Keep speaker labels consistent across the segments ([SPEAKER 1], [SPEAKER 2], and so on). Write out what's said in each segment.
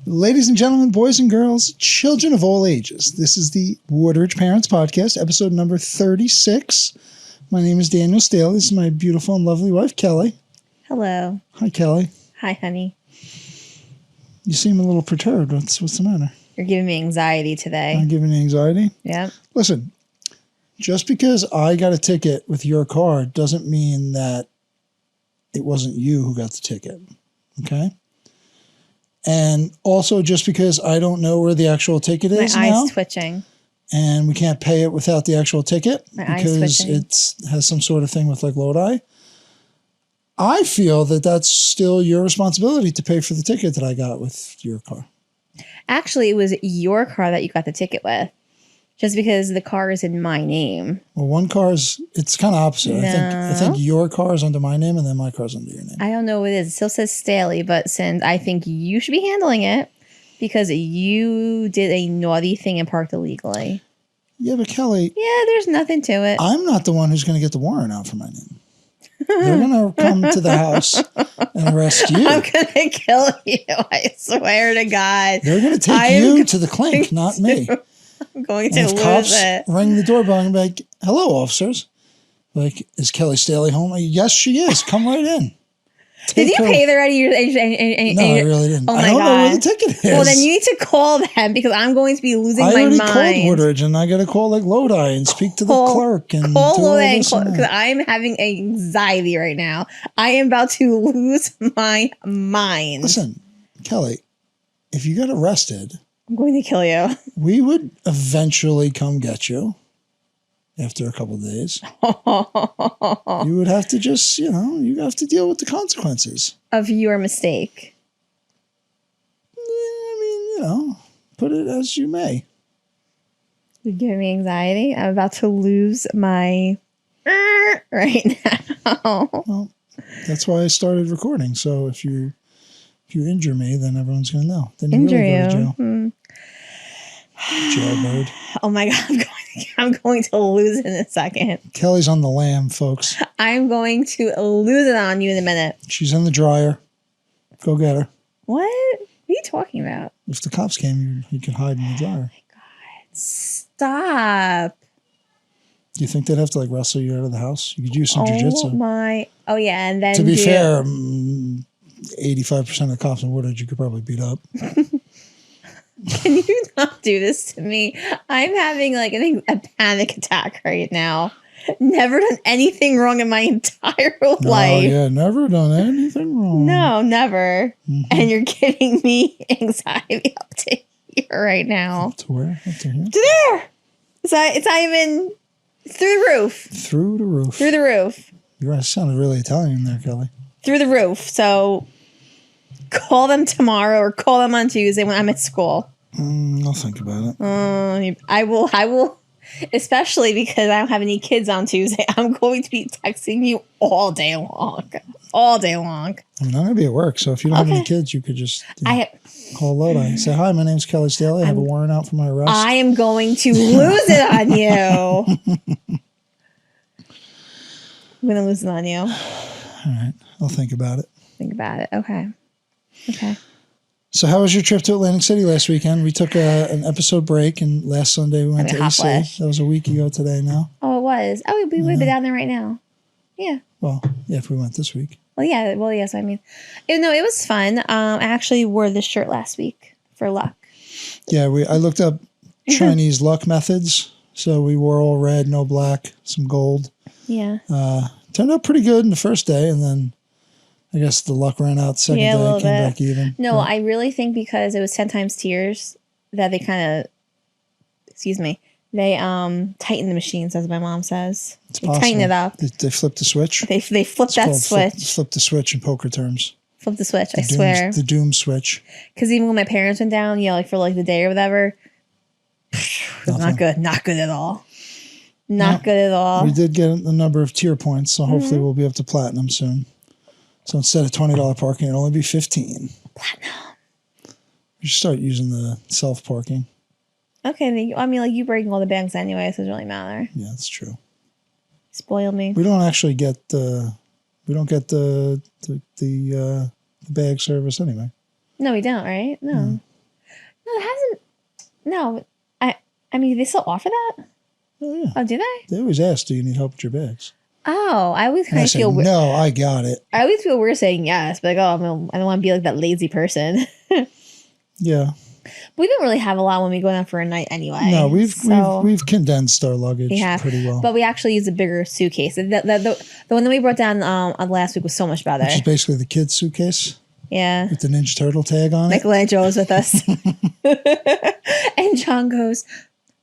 [SPEAKER 1] Ladies and gentlemen, boys and girls, children of all ages, this is the Woodridge Parents Podcast, episode number 36. My name is Daniel Staley. This is my beautiful and lovely wife, Kelly.
[SPEAKER 2] Hello.
[SPEAKER 1] Hi, Kelly.
[SPEAKER 2] Hi, honey.
[SPEAKER 1] You seem a little perturbed. What's the matter?
[SPEAKER 2] You're giving me anxiety today.
[SPEAKER 1] I'm giving you anxiety?
[SPEAKER 2] Yeah.
[SPEAKER 1] Listen, just because I got a ticket with your car doesn't mean that it wasn't you who got the ticket, okay? And also, just because I don't know where the actual ticket is
[SPEAKER 2] My
[SPEAKER 1] now,
[SPEAKER 2] eye's twitching.
[SPEAKER 1] and we can't pay it without the actual ticket
[SPEAKER 2] My eye's
[SPEAKER 1] because
[SPEAKER 2] twitching.
[SPEAKER 1] it has some sort of thing with like Lodi, I feel that that's still your responsibility to pay for the ticket that I got with your car.
[SPEAKER 2] Actually, it was your car that you got the ticket with. Just because the car is in my name.
[SPEAKER 1] Well, one car's, it's kind of opposite.
[SPEAKER 2] No.
[SPEAKER 1] I think your car is under my name and then my car's under your name.
[SPEAKER 2] I don't know what it is. It still says Staley, but since I think you should be handling it because you did a naughty thing and parked illegally.
[SPEAKER 1] Yeah, but Kelly.
[SPEAKER 2] Yeah, there's nothing to it.
[SPEAKER 1] I'm not the one who's going to get the warrant out for my name. They're going to come to the house and arrest you.
[SPEAKER 2] I'm going to kill you. I swear to God.
[SPEAKER 1] They're going to take you to the clink, not me.
[SPEAKER 2] I'm going
[SPEAKER 1] And
[SPEAKER 2] to
[SPEAKER 1] if
[SPEAKER 2] lose
[SPEAKER 1] cops
[SPEAKER 2] it.
[SPEAKER 1] ring the doorbell and be like, "Hello, officers." Like, is Kelly Staley home? Like, yes, she is. Come right in.
[SPEAKER 2] Did you
[SPEAKER 1] her.
[SPEAKER 2] pay the ready?
[SPEAKER 1] No, I really didn't.
[SPEAKER 2] Oh my
[SPEAKER 1] I don't know
[SPEAKER 2] God.
[SPEAKER 1] where the ticket is.
[SPEAKER 2] Well, then you need to call them because I'm going to be losing
[SPEAKER 1] I
[SPEAKER 2] my
[SPEAKER 1] already
[SPEAKER 2] mind.
[SPEAKER 1] called Woodridge, and I got to call like Lodi and speak to the clerk and
[SPEAKER 2] Call
[SPEAKER 1] do all
[SPEAKER 2] Lodi
[SPEAKER 1] this and
[SPEAKER 2] because
[SPEAKER 1] that.
[SPEAKER 2] I'm having anxiety right now. I am about to lose my mind.
[SPEAKER 1] Listen, Kelly, if you got arrested,
[SPEAKER 2] I'm going to kill you.
[SPEAKER 1] we would eventually come get you after a couple of days. You would have to just, you have to deal with the consequences.
[SPEAKER 2] Of your mistake.
[SPEAKER 1] Yeah, I mean, put it as you may.
[SPEAKER 2] You're giving me anxiety. I'm about to lose my right now.
[SPEAKER 1] Well, that's why I started recording. So if you injure me, then everyone's going to know. Then you
[SPEAKER 2] Injure
[SPEAKER 1] really go to
[SPEAKER 2] you.
[SPEAKER 1] jail. Jailbird.
[SPEAKER 2] Oh my God. I'm going to lose it in a second.
[SPEAKER 1] Kelly's on the lam, folks.
[SPEAKER 2] I'm going to lose it on you in a minute.
[SPEAKER 1] She's in the dryer. Go get her.
[SPEAKER 2] What? What are you talking about?
[SPEAKER 1] If the cops came, you could hide in the dryer.
[SPEAKER 2] Stop.
[SPEAKER 1] Do you think they'd have to like wrestle you out of the house? You could use some jujitsu.
[SPEAKER 2] Oh yeah, and then
[SPEAKER 1] To be fair, 85% of the cops in Woodridge you could probably beat up.
[SPEAKER 2] Can you not do this to me? I'm having I think a panic attack right now. Never done anything wrong in my entire life.
[SPEAKER 1] Oh yeah, never done anything wrong.
[SPEAKER 2] No, never.
[SPEAKER 1] Mm-hmm.
[SPEAKER 2] And you're giving me anxiety up to here right now.
[SPEAKER 1] Up to where? Up to here?
[SPEAKER 2] To there. It's not even through the roof.
[SPEAKER 1] Through the roof.
[SPEAKER 2] Through the roof.
[SPEAKER 1] You sounded really Italian there, Kelly.
[SPEAKER 2] Through the roof. So call them tomorrow or call them on Tuesday when I'm at school.
[SPEAKER 1] I'll think about it.
[SPEAKER 2] I will, especially because I don't have any kids on Tuesday. I'm going to be texting you all day long. All day long.
[SPEAKER 1] I mean, I'm going to be at work, so if you don't have any kids, you could just call Lodi. Say, "Hi, my name's Kelly Staley. I have a warrant out for my arrest."
[SPEAKER 2] I am going to lose it on you. I'm going to lose it on you.
[SPEAKER 1] All right. I'll think about it.
[SPEAKER 2] Think about it. Okay.
[SPEAKER 1] So how was your trip to Atlantic City last weekend? We took an episode break, and last Sunday we went to
[SPEAKER 2] hot
[SPEAKER 1] AC.
[SPEAKER 2] flash.
[SPEAKER 1] That was a week ago today now.
[SPEAKER 2] Oh, it was. Oh, we would be down there right now. Yeah.
[SPEAKER 1] Well, yeah, if we went this week.
[SPEAKER 2] Well, yeah. Well, yes. I mean, it was fun. I actually wore this shirt last week for luck.
[SPEAKER 1] Yeah, I looked up Chinese luck methods. So we wore all red, no black, some gold.
[SPEAKER 2] Yeah.
[SPEAKER 1] Turned out pretty good in the first day, and then I guess the luck ran out the second day, came back even.
[SPEAKER 2] No, I really think because it was 10 times tiers that they kind of, they tighten the machines, as my mom says.
[SPEAKER 1] It's
[SPEAKER 2] they
[SPEAKER 1] possible.
[SPEAKER 2] tighten it up.
[SPEAKER 1] They flipped the switch.
[SPEAKER 2] They flipped that switch.
[SPEAKER 1] Flip the switch in poker terms.
[SPEAKER 2] Flip the switch, I swear.
[SPEAKER 1] The doom switch.
[SPEAKER 2] Because even when my parents went down, for the day or whatever, it was not good. Not good at all. Not good at all.
[SPEAKER 1] We did get a number of tier points, so hopefully we'll be up to platinum soon. So instead of $20 parking, it'll only be $15.
[SPEAKER 2] Platinum.
[SPEAKER 1] We should start using the self-parking.
[SPEAKER 2] Okay, you breaking all the banks anyway, so it doesn't really matter.
[SPEAKER 1] Yeah, that's true.
[SPEAKER 2] Spoil me.
[SPEAKER 1] We don't actually get the bag service anyway.
[SPEAKER 2] No, we don't, right? No. No, it hasn't. No, I mean, they still offer that?
[SPEAKER 1] Oh, yeah.
[SPEAKER 2] Oh, do they?
[SPEAKER 1] They always ask, do you need help with your bags?
[SPEAKER 2] Oh, I always
[SPEAKER 1] And I
[SPEAKER 2] kind of
[SPEAKER 1] say,
[SPEAKER 2] feel weird.
[SPEAKER 1] no, I got it.
[SPEAKER 2] I always feel weird saying yes, but like, oh, I don't want to be like that lazy person.
[SPEAKER 1] Yeah.
[SPEAKER 2] We don't really have a lot when we go out for a night anyway.
[SPEAKER 1] No, we've
[SPEAKER 2] so,
[SPEAKER 1] condensed our luggage pretty well.
[SPEAKER 2] But we actually use a bigger suitcase. The one that we brought down last week was so much better.
[SPEAKER 1] Which is basically the kid's suitcase.
[SPEAKER 2] Yeah.
[SPEAKER 1] With the Ninja Turtle tag on it.
[SPEAKER 2] Michelangelo was with us. And John goes,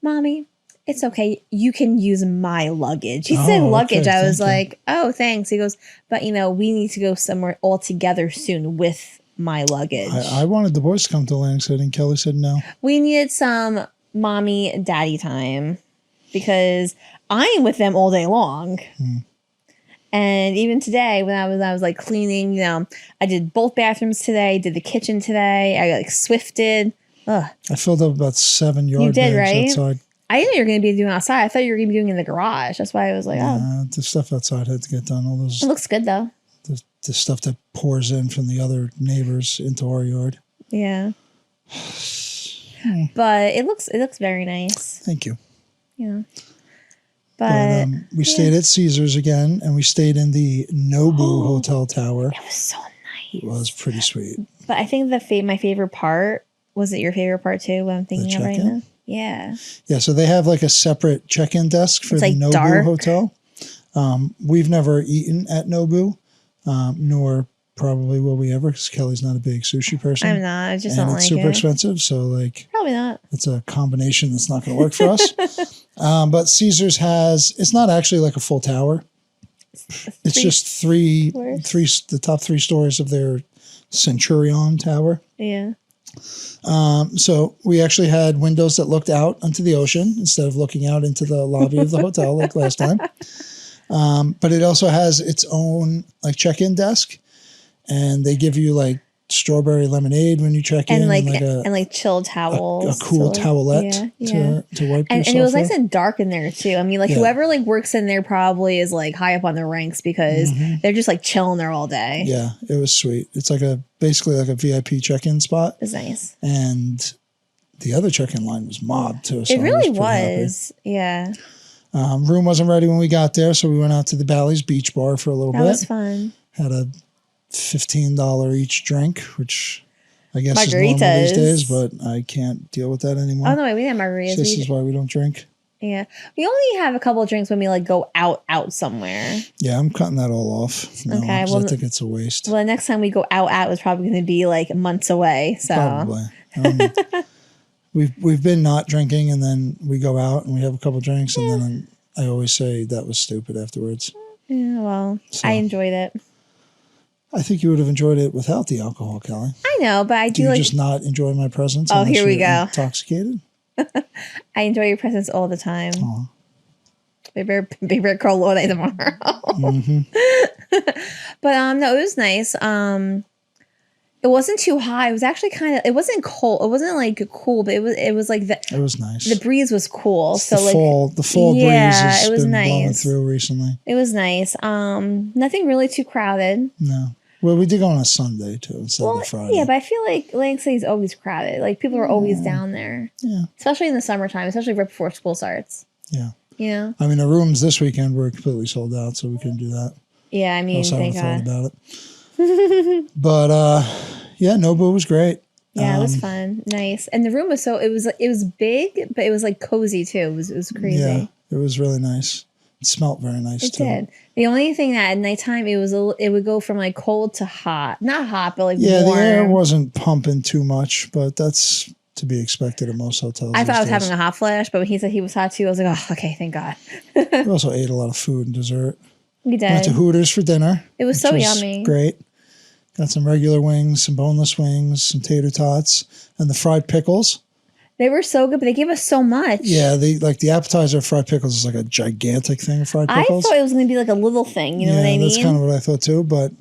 [SPEAKER 2] Mommy, it's okay. You can use my luggage. He said luggage.
[SPEAKER 1] Okay,
[SPEAKER 2] I was
[SPEAKER 1] thank
[SPEAKER 2] like, oh, thanks. He goes, but we need to go somewhere all together soon with my luggage.
[SPEAKER 1] I wanted the boys to come to Lansing, and Kelly said no.
[SPEAKER 2] We needed some mommy daddy time because I am with them all day long. And even today, when I was like cleaning, I did both bathrooms today, did the kitchen today. I like swifted. Ugh.
[SPEAKER 1] I filled up about 7 yard
[SPEAKER 2] did,
[SPEAKER 1] bags
[SPEAKER 2] right?
[SPEAKER 1] outside.
[SPEAKER 2] I didn't know you were going to be doing outside. I thought you were going to be doing in the garage. That's why I was like,
[SPEAKER 1] The stuff outside had to get done. All those
[SPEAKER 2] it looks good though.
[SPEAKER 1] the stuff that pours in from the other neighbors into our yard.
[SPEAKER 2] Yeah. But it looks very nice.
[SPEAKER 1] Thank you.
[SPEAKER 2] Yeah. But
[SPEAKER 1] we stayed at Caesars again, and we stayed in the Nobu Hotel Tower.
[SPEAKER 2] It was so nice.
[SPEAKER 1] It was pretty sweet.
[SPEAKER 2] But I think my favorite part, was it your favorite part too, what I'm thinking of right now? Yeah.
[SPEAKER 1] Yeah, so they have like a separate check-in desk for the Nobu
[SPEAKER 2] dark.
[SPEAKER 1] Hotel. We've never eaten at Nobu, nor probably will we ever, because Kelly's not a big sushi person.
[SPEAKER 2] I'm not. I just
[SPEAKER 1] and
[SPEAKER 2] don't
[SPEAKER 1] it's
[SPEAKER 2] like
[SPEAKER 1] super
[SPEAKER 2] it.
[SPEAKER 1] expensive, so like
[SPEAKER 2] Probably not.
[SPEAKER 1] it's a combination that's not going to work for us. But Caesars it's not actually like a full tower. It's just the top 3 stories of their Centurion Tower.
[SPEAKER 2] Yeah.
[SPEAKER 1] So we actually had windows that looked out onto the ocean instead of looking out into the lobby of the hotel like last time. But it also has its own like check-in desk, and they give you like strawberry lemonade when you check in,
[SPEAKER 2] and like chill towels,
[SPEAKER 1] a cool towelette to wipe yourself.
[SPEAKER 2] And it was
[SPEAKER 1] with.
[SPEAKER 2] nice and dark in there too. I mean, like whoever like works in there probably is like high up on the ranks because they're just like chilling there all day.
[SPEAKER 1] Yeah, it was sweet. It's like basically like a VIP check-in spot.
[SPEAKER 2] It was nice.
[SPEAKER 1] And the other check-in line was mobbed too. So
[SPEAKER 2] it really
[SPEAKER 1] was.
[SPEAKER 2] Yeah.
[SPEAKER 1] Room wasn't ready when we got there, so we went out to the Bally's Beach Bar for a little bit.
[SPEAKER 2] That was fun.
[SPEAKER 1] Had a $15 each drink, which I guess is
[SPEAKER 2] Margaritas.
[SPEAKER 1] normal these days, but I can't deal with that anymore.
[SPEAKER 2] Oh no, wait, we didn't have margaritas.
[SPEAKER 1] This is why we don't drink.
[SPEAKER 2] Yeah, we only have a couple of drinks when we like go out somewhere.
[SPEAKER 1] Yeah, I'm cutting that all off. No,
[SPEAKER 2] Okay,
[SPEAKER 1] well, I think it's a waste.
[SPEAKER 2] Well, the next time we go out was probably going to be like months away. So
[SPEAKER 1] Probably. We've been not drinking, and then we go out and we have a couple drinks, and then I always say that was stupid afterwards.
[SPEAKER 2] Yeah, well,
[SPEAKER 1] So.
[SPEAKER 2] I enjoyed it.
[SPEAKER 1] I think you would have enjoyed it without the alcohol, Kelly.
[SPEAKER 2] I know, but I
[SPEAKER 1] Do you just not enjoy my presence?
[SPEAKER 2] Oh, here we
[SPEAKER 1] you're
[SPEAKER 2] go.
[SPEAKER 1] Intoxicated?
[SPEAKER 2] I enjoy your presence all the time.
[SPEAKER 1] Aw.
[SPEAKER 2] Big Bear Curl all day tomorrow. But no, it was nice. It wasn't too high. It was actually it wasn't cold. It wasn't like cool, but it was like
[SPEAKER 1] It was nice.
[SPEAKER 2] the breeze was cool.
[SPEAKER 1] It's
[SPEAKER 2] So
[SPEAKER 1] the
[SPEAKER 2] like
[SPEAKER 1] fall breeze has
[SPEAKER 2] it was
[SPEAKER 1] been blowing
[SPEAKER 2] nice.
[SPEAKER 1] through recently.
[SPEAKER 2] It was nice. Nothing really too crowded.
[SPEAKER 1] No. Well, we did go on a Sunday too instead of a Friday.
[SPEAKER 2] Yeah, but I feel like Lansing is always crowded. Like people are always down there.
[SPEAKER 1] Yeah.
[SPEAKER 2] Especially in the summertime, especially right before school starts.
[SPEAKER 1] Yeah.
[SPEAKER 2] You know?
[SPEAKER 1] I mean, the rooms this weekend were completely sold out, so we couldn't do that.
[SPEAKER 2] Yeah, I
[SPEAKER 1] I
[SPEAKER 2] mean,
[SPEAKER 1] was having
[SPEAKER 2] thank
[SPEAKER 1] a thought
[SPEAKER 2] God.
[SPEAKER 1] about it. But yeah, Nobu was great.
[SPEAKER 2] Yeah, it was fun. Nice. And the room was it was big, but it was like cozy too. It was crazy.
[SPEAKER 1] Yeah, it was really nice. It smelled very nice
[SPEAKER 2] It
[SPEAKER 1] too.
[SPEAKER 2] did. The only thing that at nighttime it would go from like cold to hot. Not hot, but like
[SPEAKER 1] Yeah,
[SPEAKER 2] warm.
[SPEAKER 1] the air wasn't pumping too much, but that's to be expected at most hotels.
[SPEAKER 2] I thought I was
[SPEAKER 1] these days.
[SPEAKER 2] having a hot flash, but when he said he was hot too, I was like, oh, okay, thank God.
[SPEAKER 1] We also ate a lot of food and dessert.
[SPEAKER 2] We
[SPEAKER 1] Went to
[SPEAKER 2] did.
[SPEAKER 1] Hooters for dinner.
[SPEAKER 2] It was
[SPEAKER 1] which
[SPEAKER 2] so yummy.
[SPEAKER 1] Great. Got some regular wings, some boneless wings, some tater tots, and the fried pickles.
[SPEAKER 2] They were so good, but they gave us so much.
[SPEAKER 1] Yeah, the appetizer of fried pickles is like a gigantic thing of fried
[SPEAKER 2] I
[SPEAKER 1] pickles.
[SPEAKER 2] thought it was going to be like a little thing. You know what I mean?
[SPEAKER 1] That's kind of what I thought too. But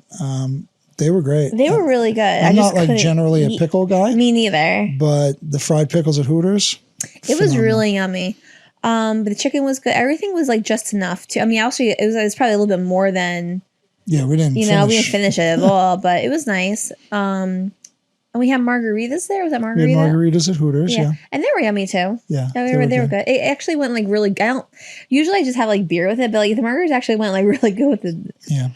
[SPEAKER 1] they were great.
[SPEAKER 2] They were really good.
[SPEAKER 1] I'm not like generally a pickle guy,
[SPEAKER 2] Me neither.
[SPEAKER 1] but the fried pickles at Hooters,
[SPEAKER 2] It was really yummy. But the chicken was good. Everything was like just enough too. I mean, actually, it was probably a little bit more than
[SPEAKER 1] yeah, we didn't.
[SPEAKER 2] we didn't finish it at all, but it was nice. And we had margaritas there. Was that
[SPEAKER 1] We
[SPEAKER 2] margarita?
[SPEAKER 1] had margaritas at Hooters. Yeah.
[SPEAKER 2] And they were yummy too.
[SPEAKER 1] Yeah.
[SPEAKER 2] They were good. It actually went like really. I don't usually I just have like beer with it, but like the margaritas actually went like really good with the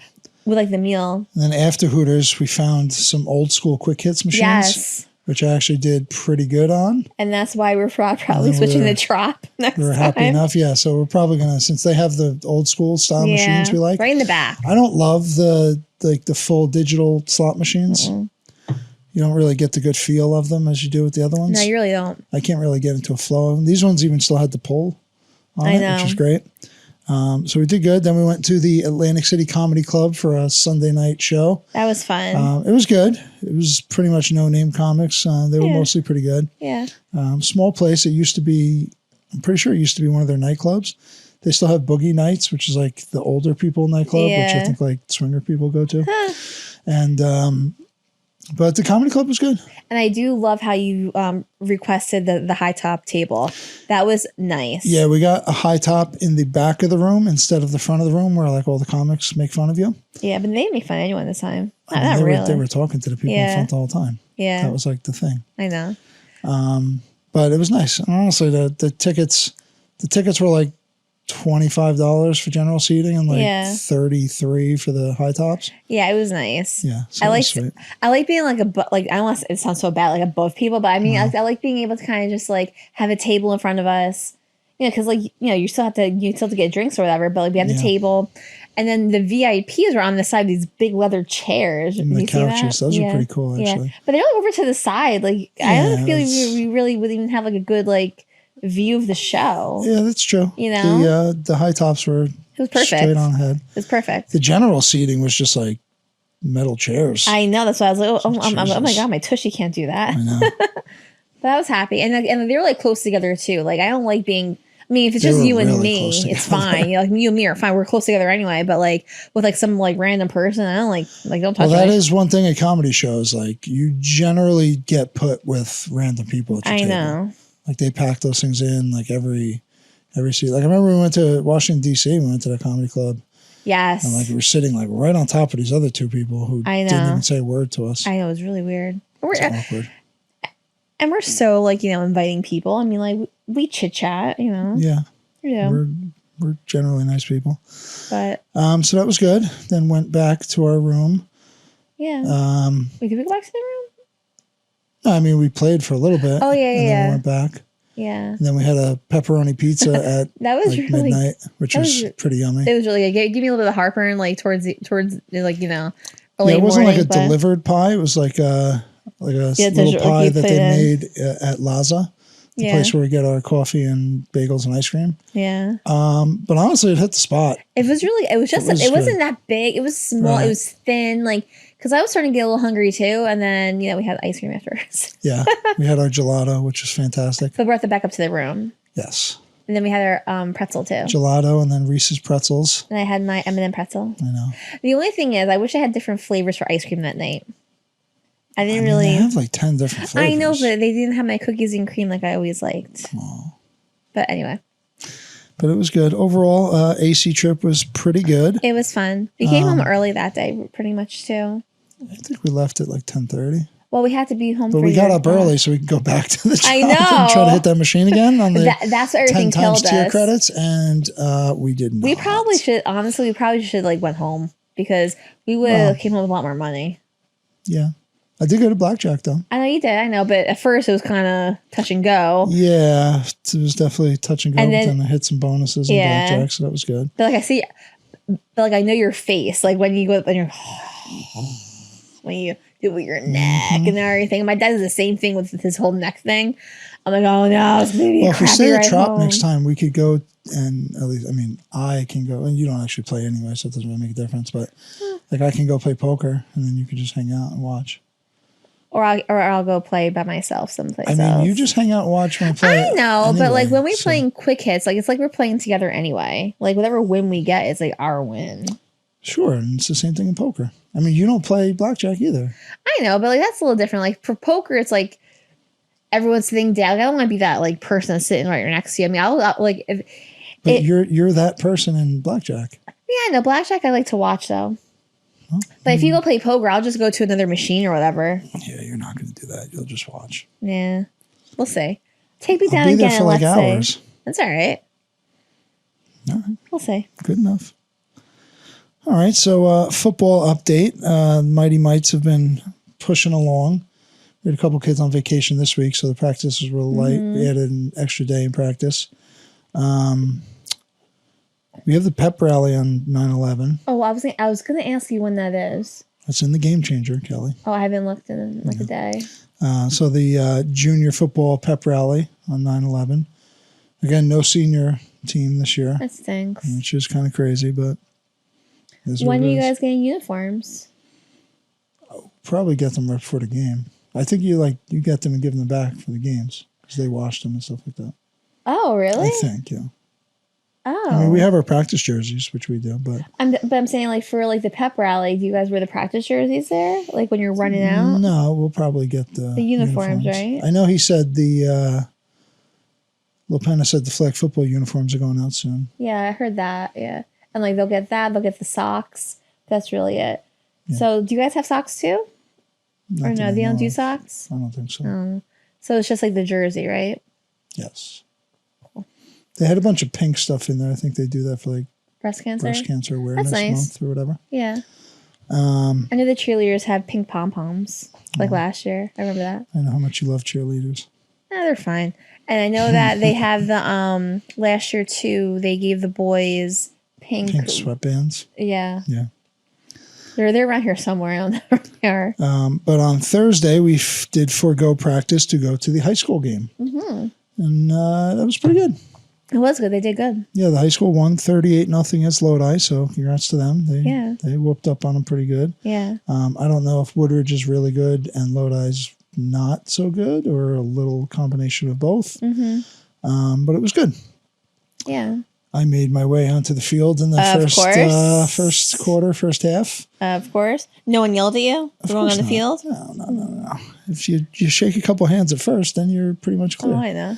[SPEAKER 2] like the meal.
[SPEAKER 1] And then after Hooters, we found some old school quick hits machines.
[SPEAKER 2] Yes.
[SPEAKER 1] Which I actually did pretty good on.
[SPEAKER 2] And that's why we're probably switching to Trop next time.
[SPEAKER 1] We're happy enough, yeah. So we're probably gonna, since they have the old school style machines we like.
[SPEAKER 2] Right in the back.
[SPEAKER 1] I don't love the full digital slot machines. You don't really get the good feel of them as you do with the other ones.
[SPEAKER 2] No, you really don't.
[SPEAKER 1] I can't really get into a flow of them. These ones even still had the pull on it, which is great. So we did good. Then we went to the Atlantic City Comedy Club for a Sunday night show.
[SPEAKER 2] That was fun.
[SPEAKER 1] It was good. It was pretty much no-name comics. They were mostly pretty good.
[SPEAKER 2] Yeah.
[SPEAKER 1] Small place. It used to be, I'm pretty sure it used to be one of their nightclubs. They still have Boogie Nights, which is like the older people nightclub, which I think like swinger people go to. And but the comedy club was good.
[SPEAKER 2] And I do love how you requested the high top table. That was nice.
[SPEAKER 1] Yeah, we got a high top in the back of the room instead of the front of the room where like all the comics make fun of you.
[SPEAKER 2] Yeah, but they didn't make fun of anyone this time.
[SPEAKER 1] Not really. They were talking to the people in front all the time.
[SPEAKER 2] Yeah.
[SPEAKER 1] That was like the thing.
[SPEAKER 2] I know.
[SPEAKER 1] But it was nice. And honestly, the tickets were like $25 for general seating and like $33 for the high tops.
[SPEAKER 2] Yeah, it was nice.
[SPEAKER 1] Yeah, so
[SPEAKER 2] I like being like I don't want to, it sounds so bad, like above people, but I mean, I like being able to kind of just like have a table in front of us, because like you still have to get drinks or whatever, but like we had the table, and then the VIPs were on the side, these big leather chairs.
[SPEAKER 1] And the couches, those are pretty cool actually.
[SPEAKER 2] Yeah, but they're like over to the side. Like I don't feel like we really wouldn't even have like a good like view of the show.
[SPEAKER 1] Yeah, that's true. The high tops were
[SPEAKER 2] perfect.
[SPEAKER 1] Straight on head.
[SPEAKER 2] It was perfect.
[SPEAKER 1] The general seating was just like metal chairs.
[SPEAKER 2] I know. That's why I was like, oh my god, my tushy can't do that.
[SPEAKER 1] I know.
[SPEAKER 2] But I was happy, and they were like close together too. Like I don't like being. I mean, if it's just you and me, it's fine. Like you and me are fine. We're close together anyway. But like with like some like random person, I don't like don't touch. Well,
[SPEAKER 1] that is one thing at comedy shows. Like you generally get put with random people at your table. I know. Like they pack those things in like every seat. Like I remember we went to Washington D.C. We went to the comedy club.
[SPEAKER 2] Yes.
[SPEAKER 1] And like we were sitting like right on top of these other two people who didn't even say a word to us.
[SPEAKER 2] I know, it was really weird.
[SPEAKER 1] It's awkward.
[SPEAKER 2] And we're so like inviting people. I mean, like we chit chat.
[SPEAKER 1] Yeah. We're generally nice people.
[SPEAKER 2] But
[SPEAKER 1] so that was good. Then went back to our room.
[SPEAKER 2] Yeah. Wait, did we go back to the room?
[SPEAKER 1] I mean, we played for a little bit.
[SPEAKER 2] Oh, yeah,
[SPEAKER 1] and then we went back.
[SPEAKER 2] Yeah.
[SPEAKER 1] And then we had a pepperoni pizza at
[SPEAKER 2] that was
[SPEAKER 1] like really, midnight, which was pretty yummy.
[SPEAKER 2] It was really good. Give me a little bit of heartburn, like towards like, early
[SPEAKER 1] it wasn't
[SPEAKER 2] morning,
[SPEAKER 1] like a delivered pie. It was like a little pie that they made at Laza, the place where we get our coffee and bagels and ice cream.
[SPEAKER 2] Yeah.
[SPEAKER 1] But honestly, it hit the spot.
[SPEAKER 2] It wasn't that big. It was small. Right. It was thin, like. Because I was starting to get a little hungry too, and then we had ice cream afterwards.
[SPEAKER 1] Yeah, we had our gelato, which was fantastic.
[SPEAKER 2] So we brought that back up to the room.
[SPEAKER 1] Yes.
[SPEAKER 2] And then we had our pretzel too.
[SPEAKER 1] Gelato, and then Reese's pretzels.
[SPEAKER 2] And I had my M&M pretzel.
[SPEAKER 1] I know.
[SPEAKER 2] The only thing is, I wish I had different flavors for ice cream that night. I didn't really.
[SPEAKER 1] They have like 10 different flavors.
[SPEAKER 2] I know, but they didn't have my cookies and cream like I always liked.
[SPEAKER 1] Oh.
[SPEAKER 2] But anyway.
[SPEAKER 1] But it was good. Overall, AC trip was pretty good.
[SPEAKER 2] It was fun. We came home early that day, pretty much too.
[SPEAKER 1] I think we left at like 10:30.
[SPEAKER 2] Well, we had to be home.
[SPEAKER 1] But we got up early so we could go back to the job
[SPEAKER 2] I know.
[SPEAKER 1] and try to hit that machine again on the
[SPEAKER 2] that's what everything
[SPEAKER 1] 10 times
[SPEAKER 2] killed
[SPEAKER 1] tier
[SPEAKER 2] us.
[SPEAKER 1] credits, and we did not.
[SPEAKER 2] We probably should like went home because we would have came home with a lot more money.
[SPEAKER 1] Yeah. I did go to blackjack though.
[SPEAKER 2] I know you did. I know, but at first it was kind of touch and go.
[SPEAKER 1] Yeah, it was definitely touch and go. And then I hit some bonuses in blackjack, so that was good.
[SPEAKER 2] But I know your face, like when you go and you're when you do it with your neck and everything. My dad does the same thing with his whole neck thing. I'm like, oh no, it's gonna be a crappy ride home. Well, if we stay at Trop
[SPEAKER 1] next time, we could go and at least, I mean, I can go, and you don't actually play anyway, so it doesn't really make a difference. But like, I can go play poker, and then you could just hang out and watch.
[SPEAKER 2] Or I'll go play by myself someplace else.
[SPEAKER 1] I mean, you just hang out and watch when I play.
[SPEAKER 2] I know, anyway, but like when we're playing quick hits, like it's like we're playing together anyway. Like whatever win we get is like our win.
[SPEAKER 1] Sure, and it's the same thing in poker. I mean, you don't play blackjack either.
[SPEAKER 2] I know, but like that's a little different. Like for poker, it's like everyone's sitting down. Like, I don't want to be that like person sitting right next to you. I mean, I'll like if.
[SPEAKER 1] But you're that person in blackjack.
[SPEAKER 2] Yeah, I know. Blackjack, I like to watch though. But if you go play poker, I'll just go to another machine or whatever.
[SPEAKER 1] Yeah, you're not going to do that. You'll just watch.
[SPEAKER 2] Yeah. We'll see. Take me
[SPEAKER 1] I'll
[SPEAKER 2] down
[SPEAKER 1] be there
[SPEAKER 2] again.
[SPEAKER 1] for like
[SPEAKER 2] Let's
[SPEAKER 1] hours.
[SPEAKER 2] see. That's all right.
[SPEAKER 1] All right.
[SPEAKER 2] We'll see.
[SPEAKER 1] Good enough. All right, so football update. Mighty Mites have been pushing along. We had a couple kids on vacation this week, so the practice was real light. We added an extra day in practice. We have the pep rally on 9/11.
[SPEAKER 2] Oh, I was gonna ask you when that is.
[SPEAKER 1] That's in the Game Changer, Kelly.
[SPEAKER 2] Oh, I haven't looked in like a day.
[SPEAKER 1] So the junior football pep rally on 9/11. Again, no senior team this year,
[SPEAKER 2] That stinks.
[SPEAKER 1] which is kind of crazy, but it is what
[SPEAKER 2] When
[SPEAKER 1] it
[SPEAKER 2] are you
[SPEAKER 1] is.
[SPEAKER 2] guys getting uniforms?
[SPEAKER 1] Probably get them right before the game. I think you get them and give them back for the games because they wash them and stuff like that.
[SPEAKER 2] Oh, really?
[SPEAKER 1] I think, yeah.
[SPEAKER 2] Oh.
[SPEAKER 1] I mean, we have our practice jerseys, which we do, but
[SPEAKER 2] I'm saying like for like the pep rally, do you guys wear the practice jerseys there? Like when you're running out?
[SPEAKER 1] no, we'll probably get the
[SPEAKER 2] uniforms, right?
[SPEAKER 1] I know he said Lopena said the flag football uniforms are going out soon.
[SPEAKER 2] Yeah, I heard that. Yeah. And like they'll get that, they'll get the socks. That's really it.
[SPEAKER 1] Yeah.
[SPEAKER 2] So do you guys have socks too?
[SPEAKER 1] Not
[SPEAKER 2] Or
[SPEAKER 1] that
[SPEAKER 2] no,
[SPEAKER 1] I
[SPEAKER 2] they don't
[SPEAKER 1] know
[SPEAKER 2] do
[SPEAKER 1] of.
[SPEAKER 2] socks?
[SPEAKER 1] I don't think so.
[SPEAKER 2] So it's just like the jersey, right?
[SPEAKER 1] Yes. They had a bunch of pink stuff in there. I think they do that for like
[SPEAKER 2] Breast cancer?
[SPEAKER 1] breast cancer awareness
[SPEAKER 2] nice.
[SPEAKER 1] month or whatever.
[SPEAKER 2] Yeah. I know the cheerleaders have pink pom-poms like last year. I remember that.
[SPEAKER 1] I know how much you love cheerleaders.
[SPEAKER 2] They're fine. And I know that they have the last year too, they gave the boys pink
[SPEAKER 1] Sweatbands.
[SPEAKER 2] Yeah.
[SPEAKER 1] Yeah.
[SPEAKER 2] They're around here somewhere. I don't know where they are.
[SPEAKER 1] But on Thursday, we did forego practice to go to the high school game. Mm-hmm. And that was pretty good.
[SPEAKER 2] It was good. They did good.
[SPEAKER 1] Yeah, the high school won 38-0 against Lodi, so congrats to them.
[SPEAKER 2] Yeah.
[SPEAKER 1] They whooped up on them pretty good.
[SPEAKER 2] Yeah.
[SPEAKER 1] I don't know if Woodridge is really good and Lodi's not so good or a little combination of both. Mm-hmm. But it was good.
[SPEAKER 2] Yeah.
[SPEAKER 1] I made my way onto the field in the first quarter, first half.
[SPEAKER 2] Of course. No one yelled at you for going on the field?
[SPEAKER 1] No. If you shake a couple hands at first, then you're pretty much clear.
[SPEAKER 2] Oh, I know.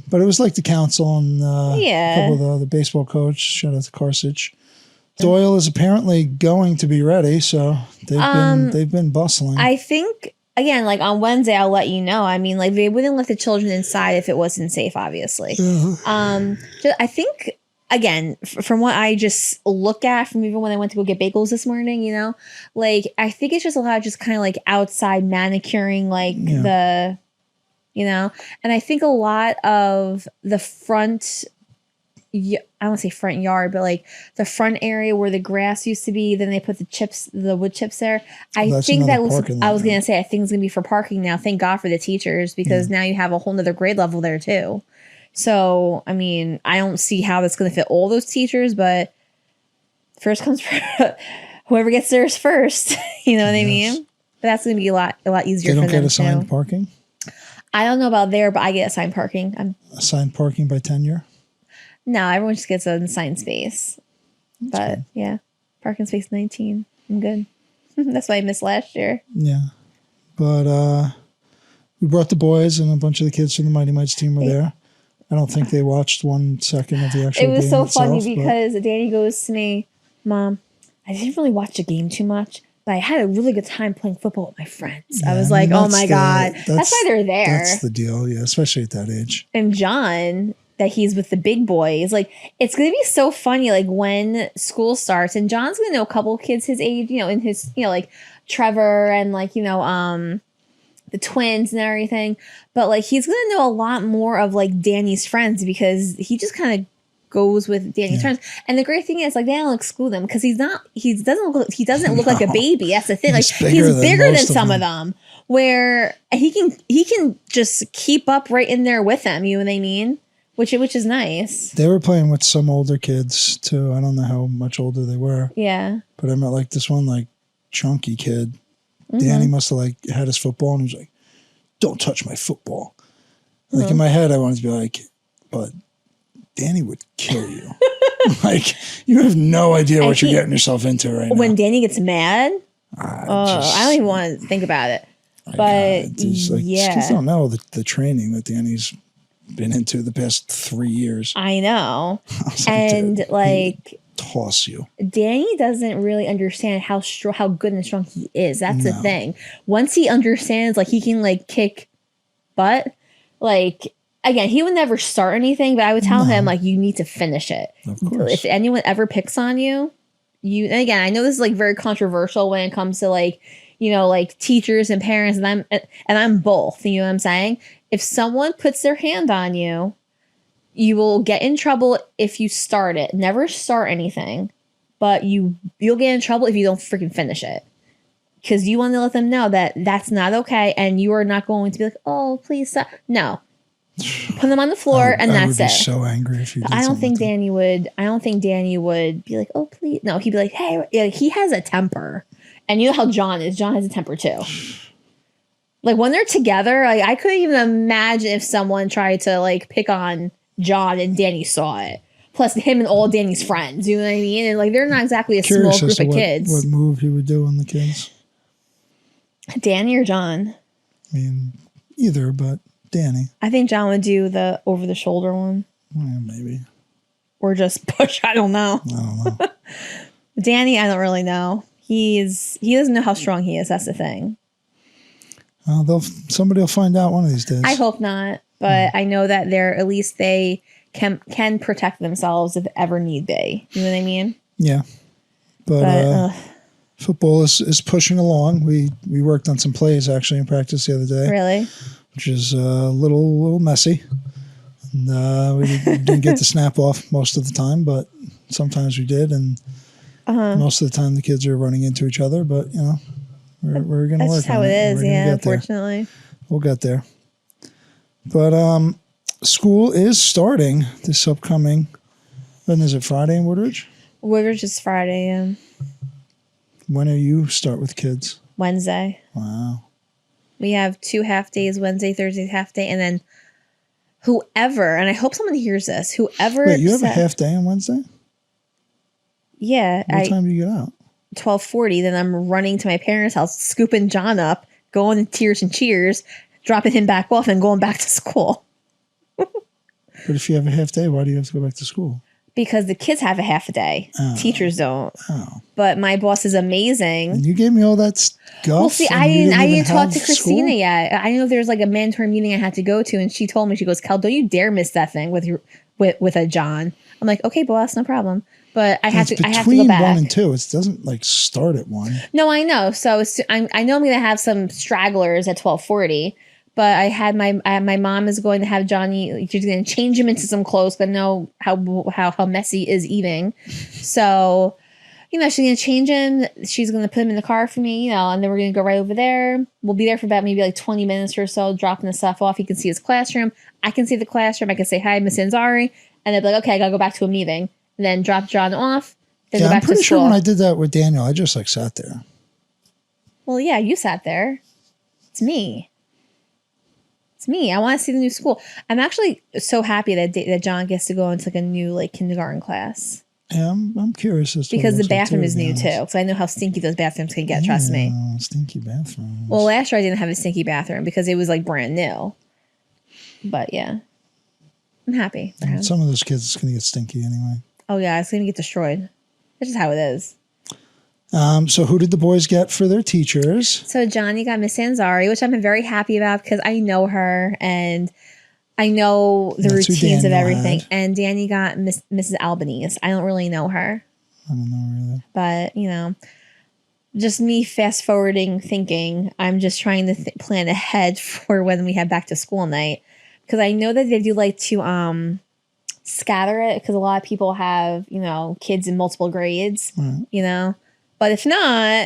[SPEAKER 1] But it was like the council and
[SPEAKER 2] Yeah.
[SPEAKER 1] a couple of the baseball coach. Shout out to Karsich. Doyle is apparently going to be ready, so they've been bustling.
[SPEAKER 2] I think, again, like on Wednesday, I'll let you know. I mean, like they wouldn't let the children inside if it wasn't safe, obviously. I think, again, from what I just look at from even when I went to go get bagels this morning, you know, like I think it's just a lot of just kind of like outside manicuring, like the, you know, and I think a lot of the front, I don't want to say front yard, but like the front area where the grass used to be, then they put the wood chips there. I think that looks, I was going to say, I think it's going to be for parking now. Thank God for the teachers, because now you have a whole nother grade level there too. So, I mean, I don't see how that's going to fit all those teachers, but first comes whoever gets theirs first. You know what I mean? But that's going to be a lot easier for them.
[SPEAKER 1] They don't get assigned parking?
[SPEAKER 2] I don't know about there, but I get assigned parking.
[SPEAKER 1] Assigned parking by tenure?
[SPEAKER 2] No, everyone just gets an assigned space. But yeah, parking space 19. I'm good. That's what I missed last year.
[SPEAKER 1] Yeah. But we brought the boys and a bunch of the kids from the Mighty Mites team were there. I don't think they watched 1 second of the actual game.
[SPEAKER 2] It was so
[SPEAKER 1] itself,
[SPEAKER 2] funny because Danny goes to me, Mom, I didn't really watch the game too much, but I had a really good time playing football with my friends. I was like, oh my God. That's why they're there.
[SPEAKER 1] That's the deal, yeah, especially at that age.
[SPEAKER 2] And John, that he's with the big boys, like, it's going to be so funny, like, when school starts, and John's going to know a couple of kids his age, you know, in his, you know, like, Trevor and, like, you know, the twins and everything, but like he's gonna know a lot more of like Danny's friends because he just kind of goes with Danny's friends. And the great thing is, like, they don't exclude him because he doesn't look like a baby. That's the thing. Like he's bigger than some of them, where he can just keep up right in there with them. You know what I mean? Which is nice.
[SPEAKER 1] They were playing with some older kids too. I don't know how much older they were.
[SPEAKER 2] Yeah.
[SPEAKER 1] But I met like this one like chunky kid. Danny must have like had his football and he was like, "Don't touch my football." Like in my head, I wanted to be like, "But Danny would kill you." Like you have no idea what you're getting yourself into right now.
[SPEAKER 2] When Danny gets mad, I don't even want to think about it. But
[SPEAKER 1] these kids don't know the training that Danny's been into the past 3 years.
[SPEAKER 2] I know.
[SPEAKER 1] Like,
[SPEAKER 2] and like
[SPEAKER 1] toss you.
[SPEAKER 2] Danny doesn't really understand how good and strong he is. That's the thing. Once he understands, like, he can, like, kick butt, like, again, he would never start anything, but I would tell him, like, you need to finish it.
[SPEAKER 1] Of course.
[SPEAKER 2] If anyone ever picks on you, and again, I know this is, like, very controversial when it comes to, like, you know, like, teachers and parents, and I'm both, you know what I'm saying? If someone puts their hand on you, you will get in trouble if you start it. Never start anything, but you'll get in trouble if you don't freaking finish it. Because you want to let them know that that's not okay, and you are not going to be like, oh, please stop. No. Put them on the floor, and that's it. I would be
[SPEAKER 1] so angry if you did.
[SPEAKER 2] I don't think Danny would be like, oh, please. No, he'd be like, hey, yeah, he has a temper. And you know how John is. John has a temper too. Like, when they're together, like, I couldn't even imagine if someone tried to, like, pick on John and Danny saw it. Plus him and all Danny's friends, you know what I mean? And, like, they're not exactly a small group of kids.
[SPEAKER 1] What move he would do on the kids?
[SPEAKER 2] Danny or John?
[SPEAKER 1] I mean, either, but Danny.
[SPEAKER 2] I think John would do the over the shoulder one.
[SPEAKER 1] Yeah, maybe.
[SPEAKER 2] Or just push. I don't know. Danny, I don't really know. He doesn't know how strong he is. That's the thing.
[SPEAKER 1] Somebody will find out one of these days.
[SPEAKER 2] I hope not. But I know that at least they can protect themselves if ever need be. You know what I mean?
[SPEAKER 1] Yeah. But football is pushing along. We worked on some plays actually in practice the other day.
[SPEAKER 2] Really?
[SPEAKER 1] Which is a little messy. And we didn't get the snap off most of the time, but sometimes we did. And most of the time the kids are running into each other. But, you know, we're going to work on it.
[SPEAKER 2] That's just how it is, yeah, unfortunately.
[SPEAKER 1] We'll get there. But school is starting this upcoming. When is it? Friday in Woodridge?
[SPEAKER 2] Woodridge is Friday. Yeah.
[SPEAKER 1] When are you start with kids?
[SPEAKER 2] Wednesday.
[SPEAKER 1] Wow.
[SPEAKER 2] We have 2 half days: Wednesday, Thursday, half day, and then whoever. And I hope someone hears this. Whoever.
[SPEAKER 1] Wait, you have a half day on Wednesday?
[SPEAKER 2] Yeah.
[SPEAKER 1] What time do you get out?
[SPEAKER 2] 12:40. Then I'm running to my parents' house, scooping John up, going to Tears and Cheers, dropping him back off, and going back to school.
[SPEAKER 1] But if you have a half day, why do you have to go back to school?
[SPEAKER 2] Because the kids have a half a day. Teachers don't.
[SPEAKER 1] Oh.
[SPEAKER 2] But my boss is amazing.
[SPEAKER 1] And you gave me all that stuff.
[SPEAKER 2] Well, see, I didn't talk to Christina yet. I didn't know if there was like a mandatory meeting I had to go to, and she told me, she goes, Cal, don't you dare miss that thing with a John. I'm like, okay, boss, no problem. But I have to go back.
[SPEAKER 1] Between 1 and 2, it doesn't like start at 1.
[SPEAKER 2] No, I know. So I know I'm going to have some stragglers at 12:40. But I had my mom is going to have Johnny. She's going to change him into some clothes. But I know how messy is eating. So, you know, she's going to change him. She's going to put him in the car for me, you know, and then we're going to go right over there. We'll be there for about maybe like 20 minutes or so, dropping the stuff off. He can see his classroom. I can see the classroom. I can say, hi, Miss Anzari. And they'll be like, okay, I got to go back to a meeting. And then drop John off. Then go back to school. I'm pretty sure
[SPEAKER 1] when I did that with Daniel, I just like sat there.
[SPEAKER 2] Well, yeah, you sat there. It's me. It's me. I want to see the new school. I'm actually so happy that John gets to go into like a new like kindergarten class.
[SPEAKER 1] Yeah, I'm curious as to
[SPEAKER 2] because the bathroom is new too. So I know how stinky those bathrooms can get. Trust me.
[SPEAKER 1] Stinky bathrooms.
[SPEAKER 2] Well, last year I didn't have a stinky bathroom because it was like brand new. But yeah, I'm happy for him.
[SPEAKER 1] Some of those kids is going to get stinky anyway.
[SPEAKER 2] Oh yeah, it's going to get destroyed. That's just how it is.
[SPEAKER 1] So who did the boys get for their teachers?
[SPEAKER 2] So Johnny got Miss Anzari, which I'm very happy about because I know her and I know the routines of everything. And Danny got Mrs. Albanese. I don't really know her.
[SPEAKER 1] I don't know really.
[SPEAKER 2] But, you know, just me fast forwarding thinking, I'm just trying to plan ahead for when we have back to school night. Because I know that they do like to scatter it because a lot of people have, you know, kids in multiple grades, you know. But if not,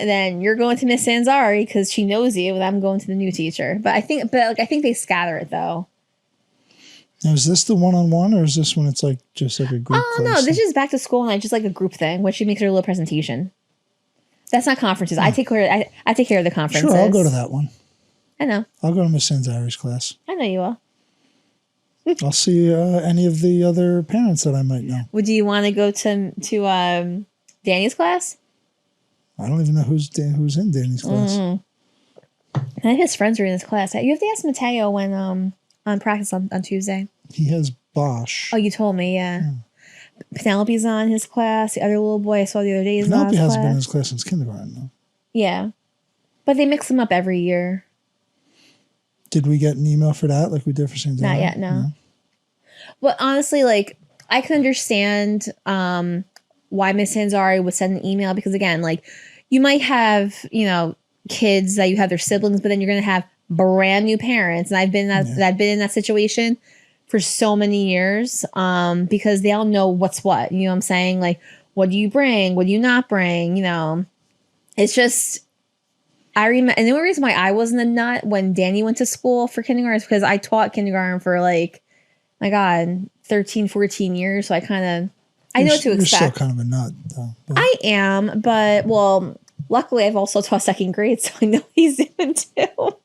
[SPEAKER 2] then you're going to Miss Anzari because she knows you, and I'm going to the new teacher. But I think they scatter it though.
[SPEAKER 1] Now, is this the one-on-one, or is this when it's like just like a group?
[SPEAKER 2] Oh no, this is back to school night, just like a group thing, where she makes her little presentation. That's not conferences. I take care of the conferences.
[SPEAKER 1] Sure, I'll go to that one.
[SPEAKER 2] I know.
[SPEAKER 1] I'll go to Miss Anzari's class.
[SPEAKER 2] I know you will.
[SPEAKER 1] I'll see any of the other parents that I might know.
[SPEAKER 2] Would you want to go to Danny's class?
[SPEAKER 1] I don't even know who's in Danny's class.
[SPEAKER 2] I think his friends are in his class. You have to ask Mateo when on practice on Tuesday.
[SPEAKER 1] He has Bosch.
[SPEAKER 2] Oh, you told me, yeah. Penelope's on his class. The other little boy I saw the other day is on
[SPEAKER 1] Penelope
[SPEAKER 2] his
[SPEAKER 1] hasn't been in
[SPEAKER 2] class.
[SPEAKER 1] his class since kindergarten, though.
[SPEAKER 2] Yeah. But they mix them up every year.
[SPEAKER 1] Did we get an email for that like we did for St.
[SPEAKER 2] Not
[SPEAKER 1] Daniel?
[SPEAKER 2] yet, no. But honestly, like, I can understand why Miss Sanzari would send an email because, again, like, you might have, you know, kids that you have their siblings, but then you're going to have brand new parents. And I've been in that situation for so many years because they all know what's what. You know what I'm saying? Like, what do you bring? What do you not bring? You know, it's just... I remember, and the only reason why I wasn't a nut when Danny went to school for kindergarten is because I taught kindergarten for like, my God, 13, 14 years. So I know what to expect.
[SPEAKER 1] You're still kind of a nut, though. But
[SPEAKER 2] I am, but well, luckily I've also taught second grade, so I know what he's doing too.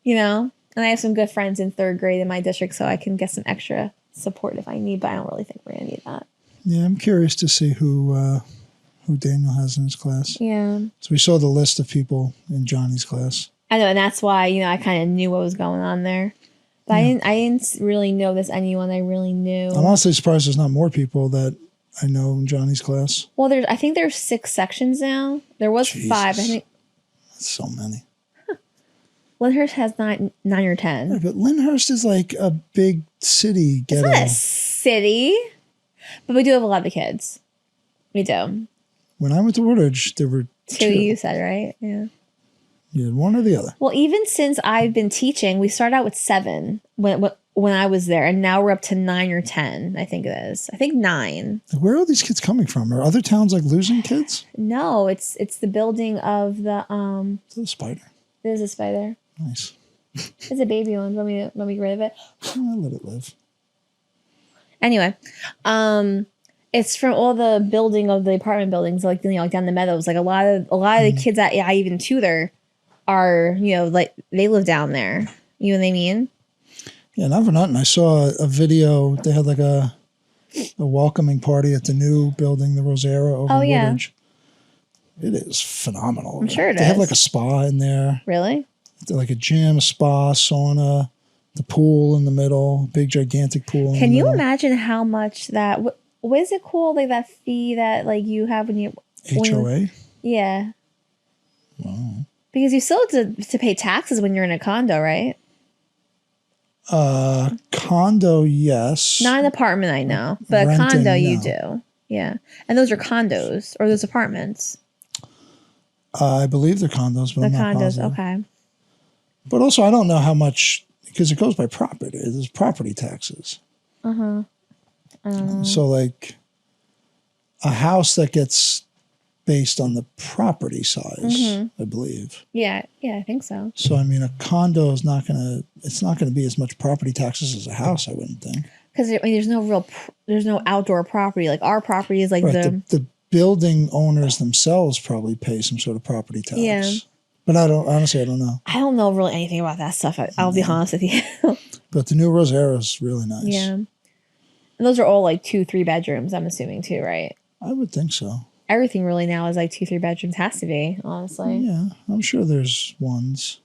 [SPEAKER 2] You know, and I have some good friends in third grade in my district, so I can get some extra support if I need, but I don't really think we're going to need that.
[SPEAKER 1] yeah, I'm curious to see who Daniel has in his class.
[SPEAKER 2] Yeah.
[SPEAKER 1] So we saw the list of people in Johnny's class.
[SPEAKER 2] I know, and that's why, you know, I kind of knew what was going on there. But I didn't really notice anyone I really knew.
[SPEAKER 1] I'm honestly surprised there's not more people that I know in Johnny's class.
[SPEAKER 2] Well, I think there's 6 sections now. There was
[SPEAKER 1] Jesus.
[SPEAKER 2] 5. I think
[SPEAKER 1] That's so many.
[SPEAKER 2] Lyndhurst has 9 or 10.
[SPEAKER 1] Yeah, but Lyndhurst is like a big city
[SPEAKER 2] It's
[SPEAKER 1] ghetto.
[SPEAKER 2] not a city, but we do have a lot of kids. We do.
[SPEAKER 1] When I went to Woodridge, there were
[SPEAKER 2] 2 you said, right? Yeah.
[SPEAKER 1] You had one or the other.
[SPEAKER 2] Well, even since I've been teaching, we started out with 7 when I was there, and now we're up to 9 or 10. I think it is. I think 9.
[SPEAKER 1] Like, where are all these kids coming from? Are other towns like losing kids?
[SPEAKER 2] No, it's the building of the
[SPEAKER 1] Is that a spider?
[SPEAKER 2] There's a spider.
[SPEAKER 1] Nice.
[SPEAKER 2] It's a baby one. Want me to get rid of it?
[SPEAKER 1] I'll let it live.
[SPEAKER 2] Anyway, it's from all the building of the apartment buildings, like, you know, like down the meadows. Like a lot of the kids that I even tutor are, you know, like they live down there. You know what I mean?
[SPEAKER 1] Yeah, not for nothing. I saw a video. They had like a welcoming party at the new building, the Rosera over in Woodridge. It is phenomenal.
[SPEAKER 2] I'm sure
[SPEAKER 1] They have like a spa in there.
[SPEAKER 2] Really?
[SPEAKER 1] Like a gym, a spa, sauna, the pool in the middle, big gigantic pool.
[SPEAKER 2] Can you imagine how much that? What is it called? Like that fee that like you have when you
[SPEAKER 1] HOA?
[SPEAKER 2] Yeah.
[SPEAKER 1] Wow.
[SPEAKER 2] Because you still have to pay taxes when you're in a condo, right?
[SPEAKER 1] Condo, yes.
[SPEAKER 2] Not an apartment, I know, but
[SPEAKER 1] Renting,
[SPEAKER 2] a condo you
[SPEAKER 1] no.
[SPEAKER 2] do. Yeah, and those are condos or those apartments.
[SPEAKER 1] I believe they're condos, but
[SPEAKER 2] The
[SPEAKER 1] I'm not
[SPEAKER 2] condos,
[SPEAKER 1] positive.
[SPEAKER 2] okay.
[SPEAKER 1] But also, I don't know how much, because it goes by property. There's property taxes. So, like, a house that gets based on the property size, I believe.
[SPEAKER 2] Yeah, I think so.
[SPEAKER 1] So, I mean, a condo is not going to, it's not going to be as much property taxes as a house, I wouldn't think.
[SPEAKER 2] Because I mean, there's no outdoor property. Like our property is like
[SPEAKER 1] Right, the building owners themselves probably pay some sort of property tax.
[SPEAKER 2] Yeah.
[SPEAKER 1] But I don't know.
[SPEAKER 2] I don't know really anything about that stuff. I'll be honest with you.
[SPEAKER 1] But the new Rosera is really nice.
[SPEAKER 2] Yeah. And those are all like 2-3 bedrooms, I'm assuming too, right?
[SPEAKER 1] I would think so.
[SPEAKER 2] Everything really now is like 2-3 bedrooms. Has to be, honestly.
[SPEAKER 1] Yeah, I'm sure there's ones,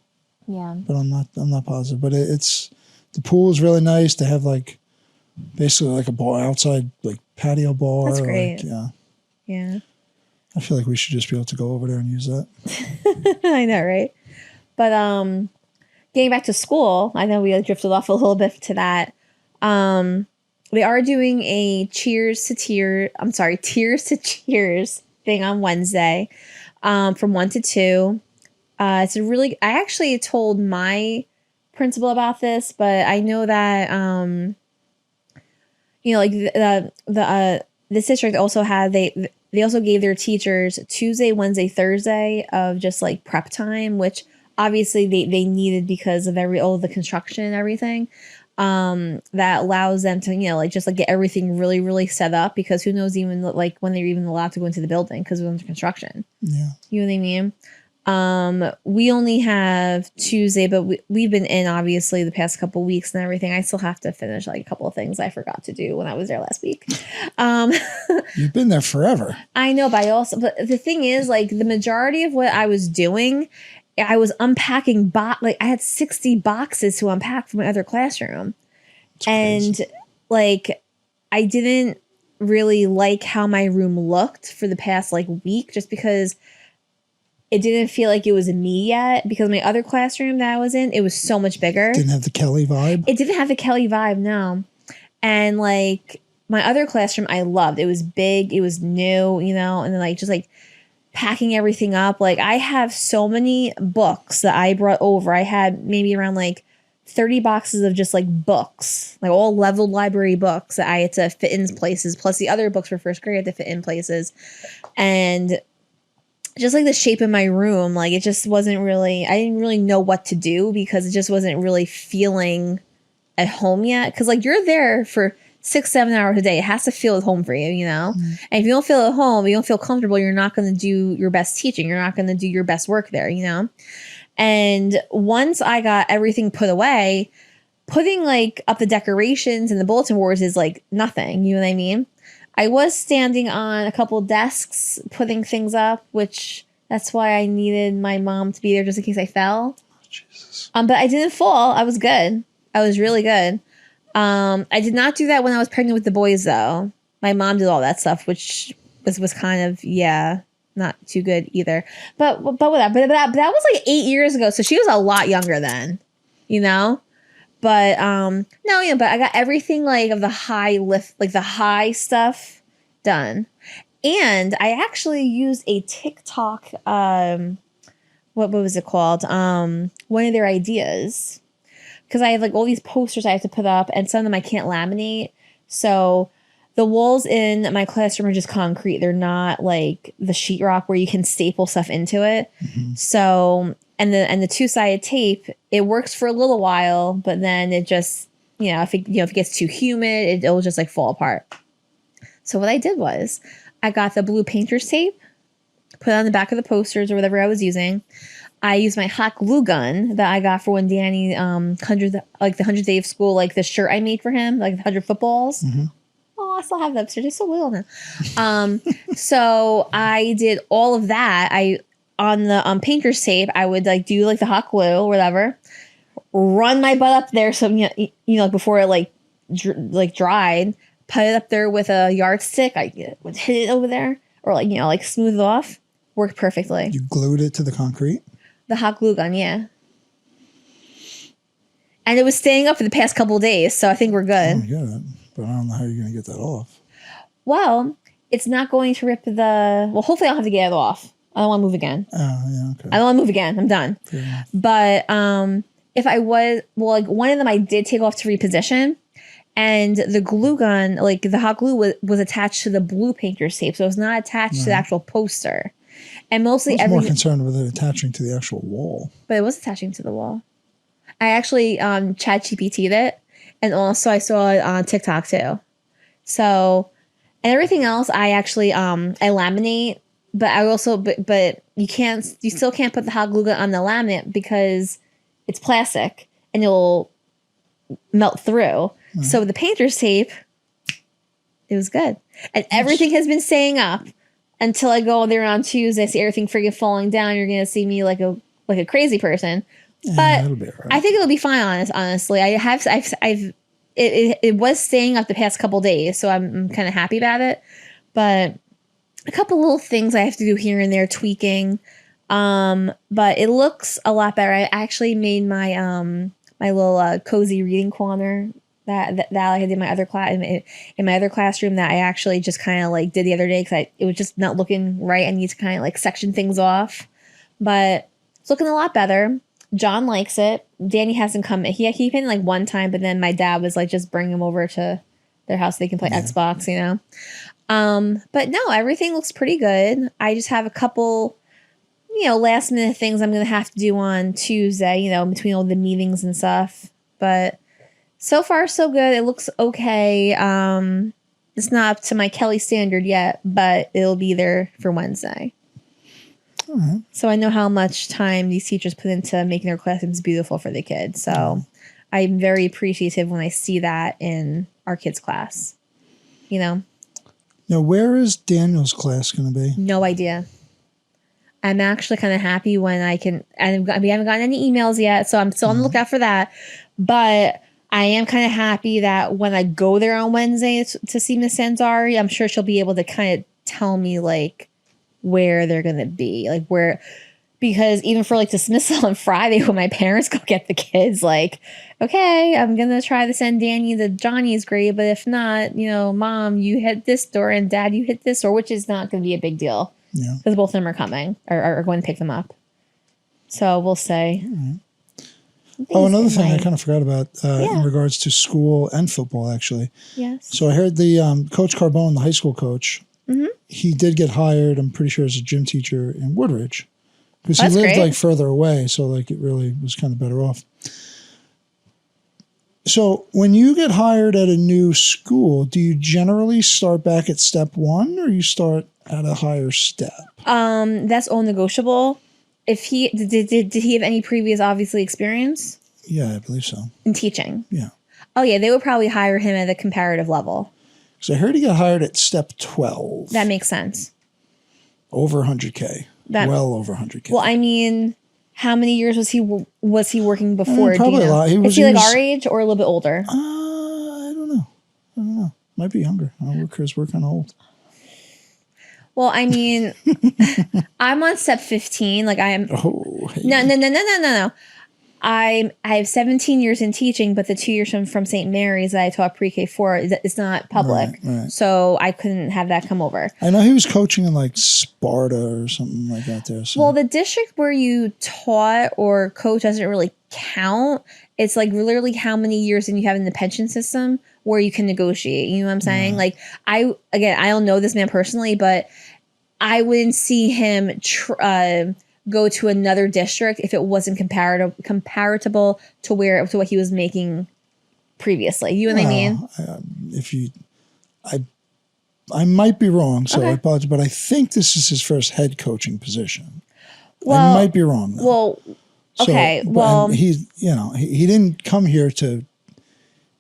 [SPEAKER 2] Yeah.
[SPEAKER 1] but I'm not positive. But it's the pool is really nice. They have like basically like a bar outside, like patio bar.
[SPEAKER 2] That's great.
[SPEAKER 1] Like, yeah.
[SPEAKER 2] Yeah.
[SPEAKER 1] I feel like we should just be able to go over there and use that.
[SPEAKER 2] I know, right? But getting back to school, I know we drifted off a little bit to that. They are doing a Tears to Cheers thing on Wednesday from 1 to 2. It's a really, I actually told my principal about this, but I know that, you know, like the district also had, they also gave their teachers Tuesday, Wednesday, Thursday of just like prep time, which obviously they needed because of all the construction and everything. That allows them to, you know, like just like get everything really, really set up, because who knows even like when they're even allowed to go into the building because we're under construction.
[SPEAKER 1] Yeah.
[SPEAKER 2] You know what I mean? We only have Tuesday, but we've been in obviously the past couple weeks and everything. I still have to finish like a couple of things I forgot to do when I was there last week.
[SPEAKER 1] You've been there forever.
[SPEAKER 2] I know, but the thing is, like, the majority of what I was doing, I was unpacking like I had 60 boxes to unpack from my other classroom.
[SPEAKER 1] It's crazy.
[SPEAKER 2] And like I didn't really like how my room looked for the past like week, just because it didn't feel like it was me yet, because my other classroom that I was in, it was so much bigger.
[SPEAKER 1] Didn't have the Kelly vibe?
[SPEAKER 2] It didn't have the Kelly vibe, no. And like my other classroom I loved. It was big, it was new, you know, and then like just like packing everything up. Like I have so many books that I brought over. I had maybe around like 30 boxes of just like books, like all leveled library books that I had to fit in places, plus the other books for first grade I had to fit in places. And just like the shape of my room, like it just wasn't really, I didn't really know what to do because it just wasn't really feeling at home yet. Because like you're there for 6-7 hours a day. It has to feel at home for you, you know? And if you don't feel at home, you don't feel comfortable, you're not going to do your best teaching. You're not going to do your best work there, you know? And once I got everything put away, putting like up the decorations and the bulletin boards is like nothing, you know what I mean? I was standing on a couple desks putting things up, which that's why I needed my mom to be there just in case I fell.
[SPEAKER 1] Oh, Jesus.
[SPEAKER 2] But I didn't fall. I was good. I was really good. I did not do that when I was pregnant with the boys, though. My mom did all that stuff, which was kind of, yeah, not too good either. But whatever. But that was like 8 years ago, so she was a lot younger then, you know? But no, yeah, but I got everything like of the high lift, like the high stuff done. And I actually used a TikTok, what was it called? One of their ideas. Because I have like all these posters I have to put up, and some of them I can't laminate. So the walls in my classroom are just concrete. They're not like the sheetrock where you can staple stuff into it. Mm-hmm. So and the two-sided tape, it works for a little while, but then it just, if it gets too humid, it'll just like fall apart. So what I did was I got the blue painter's tape, put it on the back of the posters or whatever I was using. I used my hot glue gun that I got for when Danny the 100th day of school, like the shirt I made for him, like the 100 footballs. Mm-hmm. Oh, I still have that upstairs. It's so little now. So I did all of that. On the painter's tape, I would like do like the hot glue or whatever, run my butt up there. So, like before it like dried, put it up there with a yardstick. I would hit it over there or like smooth it off. Worked perfectly.
[SPEAKER 1] You glued it to the concrete?
[SPEAKER 2] The hot glue gun, yeah. And it was staying up for the past couple of days, so I think we're good.
[SPEAKER 1] Oh, yeah, but I don't know how you're going to get that off.
[SPEAKER 2] Well, it's not going to rip well, hopefully I'll have to get it off. I don't want to move again.
[SPEAKER 1] Oh, yeah, okay.
[SPEAKER 2] I don't want to move again. I'm done. But if I was, like one of them I did take off to reposition, and the glue gun, like the hot glue was attached to the blue painter's tape, so it's not attached to the actual poster. And mostly
[SPEAKER 1] I was more concerned with it attaching to the actual wall.
[SPEAKER 2] But it was attaching to the wall. I actually ChatGPT'd it, and also I saw it on TikTok too. So, and everything else I actually I laminate, but I also but you still can't put the hot glue gun on the laminate because it's plastic and it'll melt through. Mm. So with the painter's tape, it was good, and everything has been staying up. Until I go there on Tuesday, I see everything freaking falling down. You're gonna see me like a crazy person, but
[SPEAKER 1] it'll be all right.
[SPEAKER 2] I think it'll be fine. Honestly, it was staying up the past couple days, so I'm kind of happy about it. But a couple little things I have to do here and there, tweaking. But it looks a lot better. I actually made my my little cozy reading corner that I did in my other class in my other classroom that I actually just kind of like did the other day because it was just not looking right. I need to kind of like section things off, but it's looking a lot better. John likes it. Danny hasn't come. He came in like one time, but then my dad was like, just bring him over to their house so they can play Xbox, But no, everything looks pretty good. I just have a couple, last minute things I'm gonna have to do on Tuesday. Between all the meetings and stuff, but. So far, so good. It looks okay. It's not up to my Kelly standard yet, but it'll be there for Wednesday. All right. So I know how much time these teachers put into making their classrooms beautiful for the kids. So I'm very appreciative when I see that in our kids' class. Now,
[SPEAKER 1] where is Daniel's class going to be?
[SPEAKER 2] No idea. I'm actually kind of happy when we haven't gotten any emails yet, so I'm still on the lookout for that. But I am kind of happy that when I go there on Wednesday to see Miss Sanzari, I'm sure she'll be able to kind of tell me like where they're going to be, like where, because even for like dismissal on Friday when my parents go get the kids, like, okay, I'm going to try to send Danny to Johnny's grade, but if not, you know, Mom, you hit this door and Dad, you hit this door, which is not going to be a big deal.
[SPEAKER 1] Yeah.
[SPEAKER 2] Because both of them are coming or are going to pick them up. So we'll say.
[SPEAKER 1] Oh, another thing I kind of forgot about in regards to school and football, actually.
[SPEAKER 2] Yes.
[SPEAKER 1] So I heard the Coach Carbone, the high school coach, he did get hired, I'm pretty sure, as a gym teacher in Woodridge. Because he lived like further away, so like it really was kind of better off. So when you get hired at a new school, do you generally start back at step 1 or you start at a higher step?
[SPEAKER 2] That's all negotiable. If he did he have any previous obviously experience?
[SPEAKER 1] Yeah, I believe so.
[SPEAKER 2] In teaching?
[SPEAKER 1] Yeah.
[SPEAKER 2] Oh yeah, they would probably hire him at a comparative level.
[SPEAKER 1] Because I heard he got hired at step 12.
[SPEAKER 2] That makes sense.
[SPEAKER 1] Over 100K. Well over 100K.
[SPEAKER 2] Well, I mean, how many years was he working before?
[SPEAKER 1] Probably a lot.
[SPEAKER 2] Is he like our age or a little bit older?
[SPEAKER 1] I don't know. Might be younger. We're kind of old.
[SPEAKER 2] Well, I mean, I'm on step 15. Like I am.
[SPEAKER 1] Oh, hey.
[SPEAKER 2] No. I have 17 years in teaching, but the 2 years from St. Mary's that I taught pre-K 4 is not public,
[SPEAKER 1] right.
[SPEAKER 2] So I couldn't have that come over.
[SPEAKER 1] I know he was coaching in like Sparta or something like that there. So.
[SPEAKER 2] Well, the district where you taught or coach doesn't really count. It's like literally how many years in you have in the pension system where you can negotiate. You know what I'm saying? Like I don't know this man personally, but I wouldn't see him go to another district if it wasn't comparable to what he was making previously. You know what I mean?
[SPEAKER 1] I might be wrong, so I apologize, but I think this is his first head coaching position.
[SPEAKER 2] Well,
[SPEAKER 1] I might be wrong, though.
[SPEAKER 2] Well, okay.
[SPEAKER 1] He didn't come here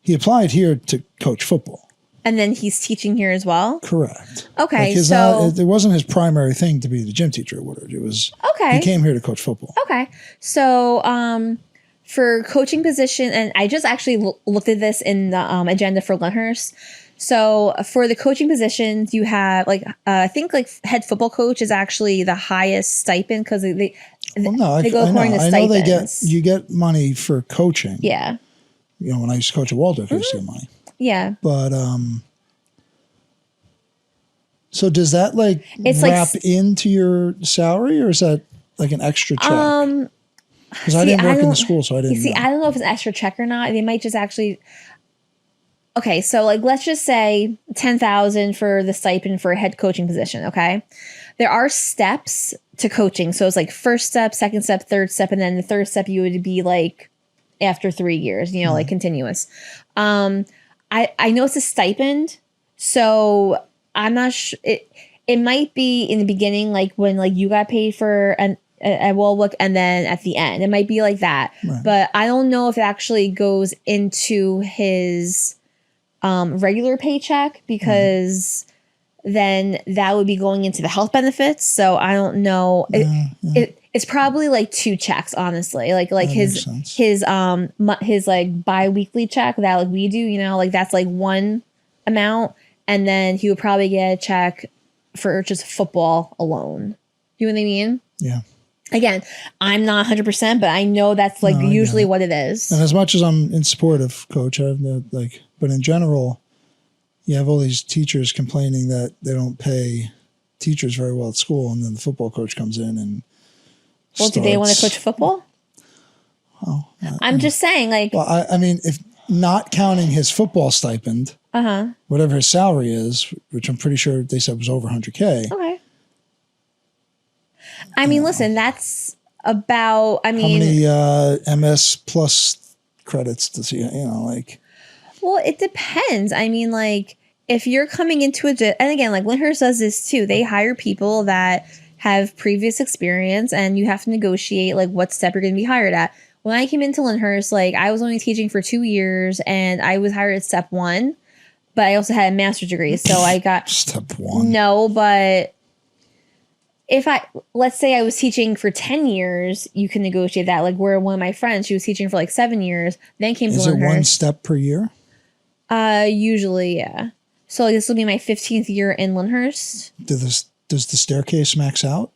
[SPEAKER 1] he applied here to coach football.
[SPEAKER 2] And then he's teaching here as well?
[SPEAKER 1] Correct.
[SPEAKER 2] Okay,
[SPEAKER 1] it wasn't his primary thing to be the gym teacher at Woodridge. It was, he came here to coach football.
[SPEAKER 2] Okay. So for coaching position, and I just actually looked at this in the agenda for Lyndhurst. So for the coaching positions, you have I think like head football coach is actually the highest stipend because they go according to stipends.
[SPEAKER 1] I know you get money for coaching.
[SPEAKER 2] Yeah.
[SPEAKER 1] You know, when I used to coach at Waldorf, I used to get money.
[SPEAKER 2] Yeah.
[SPEAKER 1] But so does that wrap into your salary, or is that like an extra check? Because I didn't work in the school, so I didn't know.
[SPEAKER 2] I don't know if it's an extra check or not. They might just actually. Okay, so let's just say $10,000 for the stipend for a head coaching position. Okay, there are steps to coaching, so it's like first step, second step, third step, and then the third step you would be like after 3 years. You know, like continuous. I know it's a stipend, so I'm not sure. It might be in the beginning, like when you got paid for a Walwick, and then at the end, it might be like that. Right. But I don't know if it actually goes into his regular paycheck because then that would be going into the health benefits. So I don't know. It's probably like 2 checks, honestly. Like his like bi-weekly check that like we do, you know, like that's like one amount, and then he would probably get a check for just football alone. You know what I mean?
[SPEAKER 1] Yeah.
[SPEAKER 2] Again, I'm not 100%, but I know that's usually what it is.
[SPEAKER 1] And as much as I'm in support of Coach, but in general, you have all these teachers complaining that they don't pay teachers very well at school, and then the football coach comes in and.
[SPEAKER 2] Well, do they want to coach football?
[SPEAKER 1] Oh,
[SPEAKER 2] I'm just saying,
[SPEAKER 1] Well, I mean, if not counting his football stipend, whatever his salary is, which I'm pretty sure they said was over 100K.
[SPEAKER 2] Okay. I mean, listen, that's about. I mean,
[SPEAKER 1] how many MS plus credits does he?
[SPEAKER 2] Well, it depends. I mean, if you're coming into and again, Lyndhurst does this too. They hire people that have previous experience, and you have to negotiate what step you're going to be hired at. When I came into Lyndhurst, I was only teaching for 2 years, and I was hired at step 1, but I also had a master's degree, so I got
[SPEAKER 1] step 1.
[SPEAKER 2] No, but let's say I was teaching for 10 years, you can negotiate that. Like where one of my friends, she was teaching for like 7 years, then came to
[SPEAKER 1] Is it
[SPEAKER 2] Lyndhurst.
[SPEAKER 1] one step per year?
[SPEAKER 2] Usually, yeah. So like, this will be my 15th year in Lyndhurst.
[SPEAKER 1] Does the staircase max out?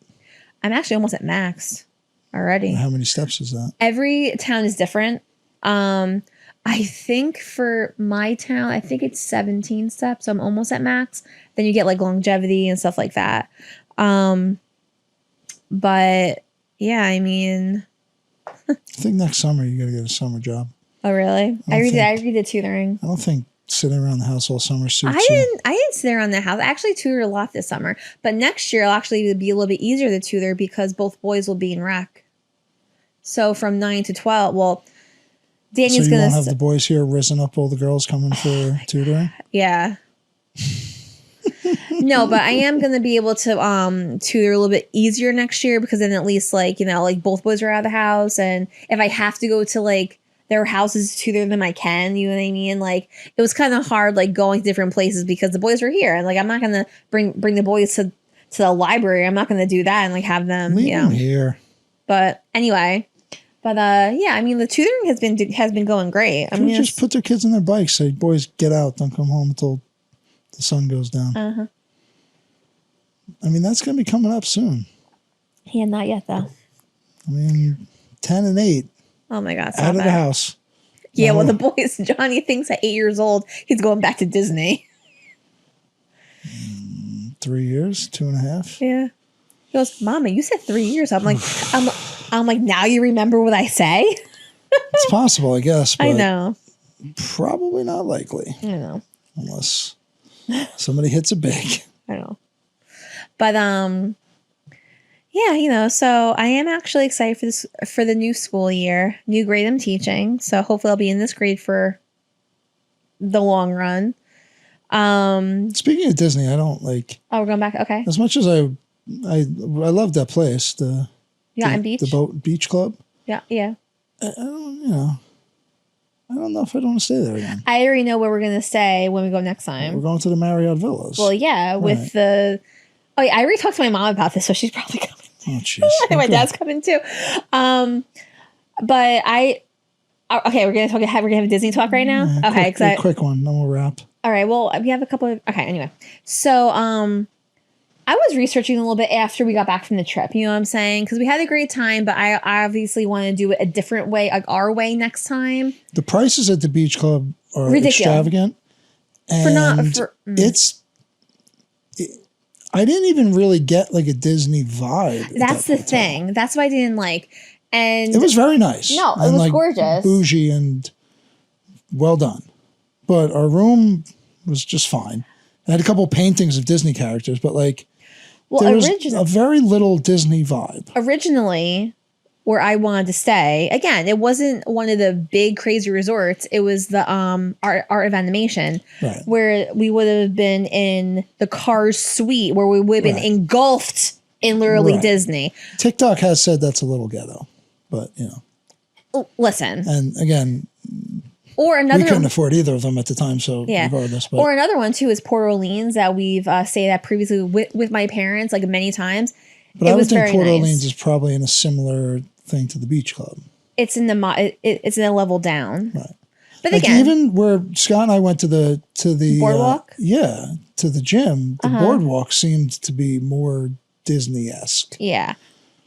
[SPEAKER 2] I'm actually almost at max already.
[SPEAKER 1] How many steps is that?
[SPEAKER 2] Every town is different. I think for my town, I think it's 17 steps. So I'm almost at max. Then you get like longevity and stuff like that. But yeah, I mean,
[SPEAKER 1] I think next summer you got to get a summer job.
[SPEAKER 2] oh really? I read the tutoring.
[SPEAKER 1] I don't think sitting around the house all summer suits
[SPEAKER 2] I
[SPEAKER 1] you.
[SPEAKER 2] didn't sit around the house. I actually tutored a lot this summer. But next year, it'll actually be a little bit easier to tutor because both boys will be in rec. So from 9 to 12, well, Daniel's
[SPEAKER 1] so you
[SPEAKER 2] going
[SPEAKER 1] won't have the boys here risen up all the girls coming for tutoring?
[SPEAKER 2] Yeah. No, but I am going to be able to tutor a little bit easier next year because then at least like, like both boys are out of the house. And if I have to go to like their houses to tutor them, I can, you know what I mean? Like it was kind of hard like going to different places because the boys were here. And like I'm not going to bring the boys to the library. I'm not going to do that and like have them,
[SPEAKER 1] Leave them here.
[SPEAKER 2] But anyway. But yeah, I mean the tutoring has been going great. I mean,
[SPEAKER 1] just put their kids on their bikes. Say, boys, get out! Don't come home until the sun goes down. I mean, that's going to be coming up soon.
[SPEAKER 2] Yeah, not yet though.
[SPEAKER 1] I mean, 10 and 8.
[SPEAKER 2] Oh my God!
[SPEAKER 1] Out of the house.
[SPEAKER 2] Yeah, well, the boys. Johnny thinks at 8 years old he's going back to Disney.
[SPEAKER 1] 3 years, 2.5.
[SPEAKER 2] Yeah. He goes, Mama, you said 3 years. I'm like, now you remember what I say?
[SPEAKER 1] It's possible, I guess. But
[SPEAKER 2] I know.
[SPEAKER 1] Probably not likely.
[SPEAKER 2] I know.
[SPEAKER 1] Unless somebody hits it big.
[SPEAKER 2] I know. But yeah, so I am actually excited for the new school year, new grade I'm teaching. So hopefully I'll be in this grade for the long run.
[SPEAKER 1] Speaking of Disney, I don't like.
[SPEAKER 2] Oh, we're going back. Okay.
[SPEAKER 1] As much as I love that place, the
[SPEAKER 2] Beach,
[SPEAKER 1] the boat beach club.
[SPEAKER 2] Yeah.
[SPEAKER 1] I don't know if I don't want to stay there again.
[SPEAKER 2] I already know where we're gonna stay when we go next time.
[SPEAKER 1] We're going to the Marriott Villas.
[SPEAKER 2] Well, yeah, with the. Oh yeah, I already talked to my mom about this, so she's probably coming.
[SPEAKER 1] Oh jeez.
[SPEAKER 2] My dad's coming too. But okay, we're gonna have a Disney talk right now.
[SPEAKER 1] Yeah,
[SPEAKER 2] okay,
[SPEAKER 1] quick one, then we'll wrap.
[SPEAKER 2] All right. Well, we have a couple of. Okay. Anyway, so I was researching a little bit after we got back from the trip. You know what I'm saying? Because we had a great time, but I obviously want to do it a different way, like our way next time.
[SPEAKER 1] The prices at the beach club are
[SPEAKER 2] ridiculous.
[SPEAKER 1] Extravagant. And I didn't even really get like a Disney vibe.
[SPEAKER 2] That's the thing. That's what I didn't like. And
[SPEAKER 1] it was very nice.
[SPEAKER 2] No, it was gorgeous.
[SPEAKER 1] Bougie and well done. But our room was just fine. It had a couple of paintings of Disney characters, but like there was a very little Disney vibe.
[SPEAKER 2] Originally, where I wanted to stay, again, it wasn't one of the big crazy resorts. It was the Art of Animation,
[SPEAKER 1] right,
[SPEAKER 2] where we would have been in the Cars suite, where we would have been engulfed in literally Disney.
[SPEAKER 1] TikTok has said that's a little ghetto, but
[SPEAKER 2] listen.
[SPEAKER 1] And again,
[SPEAKER 2] or another,
[SPEAKER 1] we couldn't afford either of them at the time, so regardless. But.
[SPEAKER 2] Or another one too is Port Orleans that we've stayed at previously with my parents, like many times.
[SPEAKER 1] But I would think Port Orleans is probably in a similar thing to the beach club.
[SPEAKER 2] It's in the it's in a level down,
[SPEAKER 1] right?
[SPEAKER 2] But
[SPEAKER 1] like
[SPEAKER 2] again,
[SPEAKER 1] even where Scott and I went to the
[SPEAKER 2] boardwalk,
[SPEAKER 1] to the gym, the boardwalk seemed to be more Disney-esque.
[SPEAKER 2] Yeah.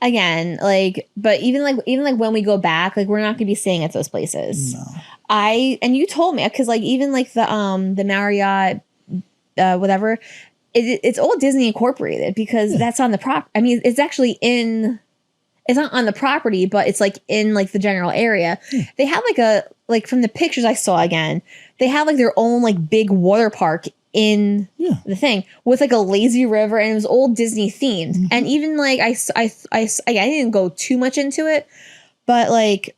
[SPEAKER 2] Again, but even when we go back, like we're not gonna be staying at those places.
[SPEAKER 1] No.
[SPEAKER 2] And you told me, because like even like the Marriott, whatever, it's all Disney incorporated because that's on the prop. I mean, it's actually it's not on the property, but it's like in like the general area. Yeah. They have like from the pictures I saw again, they have like their own like big water park in the thing with like a lazy river, and it was old Disney themed. Mm-hmm. And even like I didn't go too much into it, but like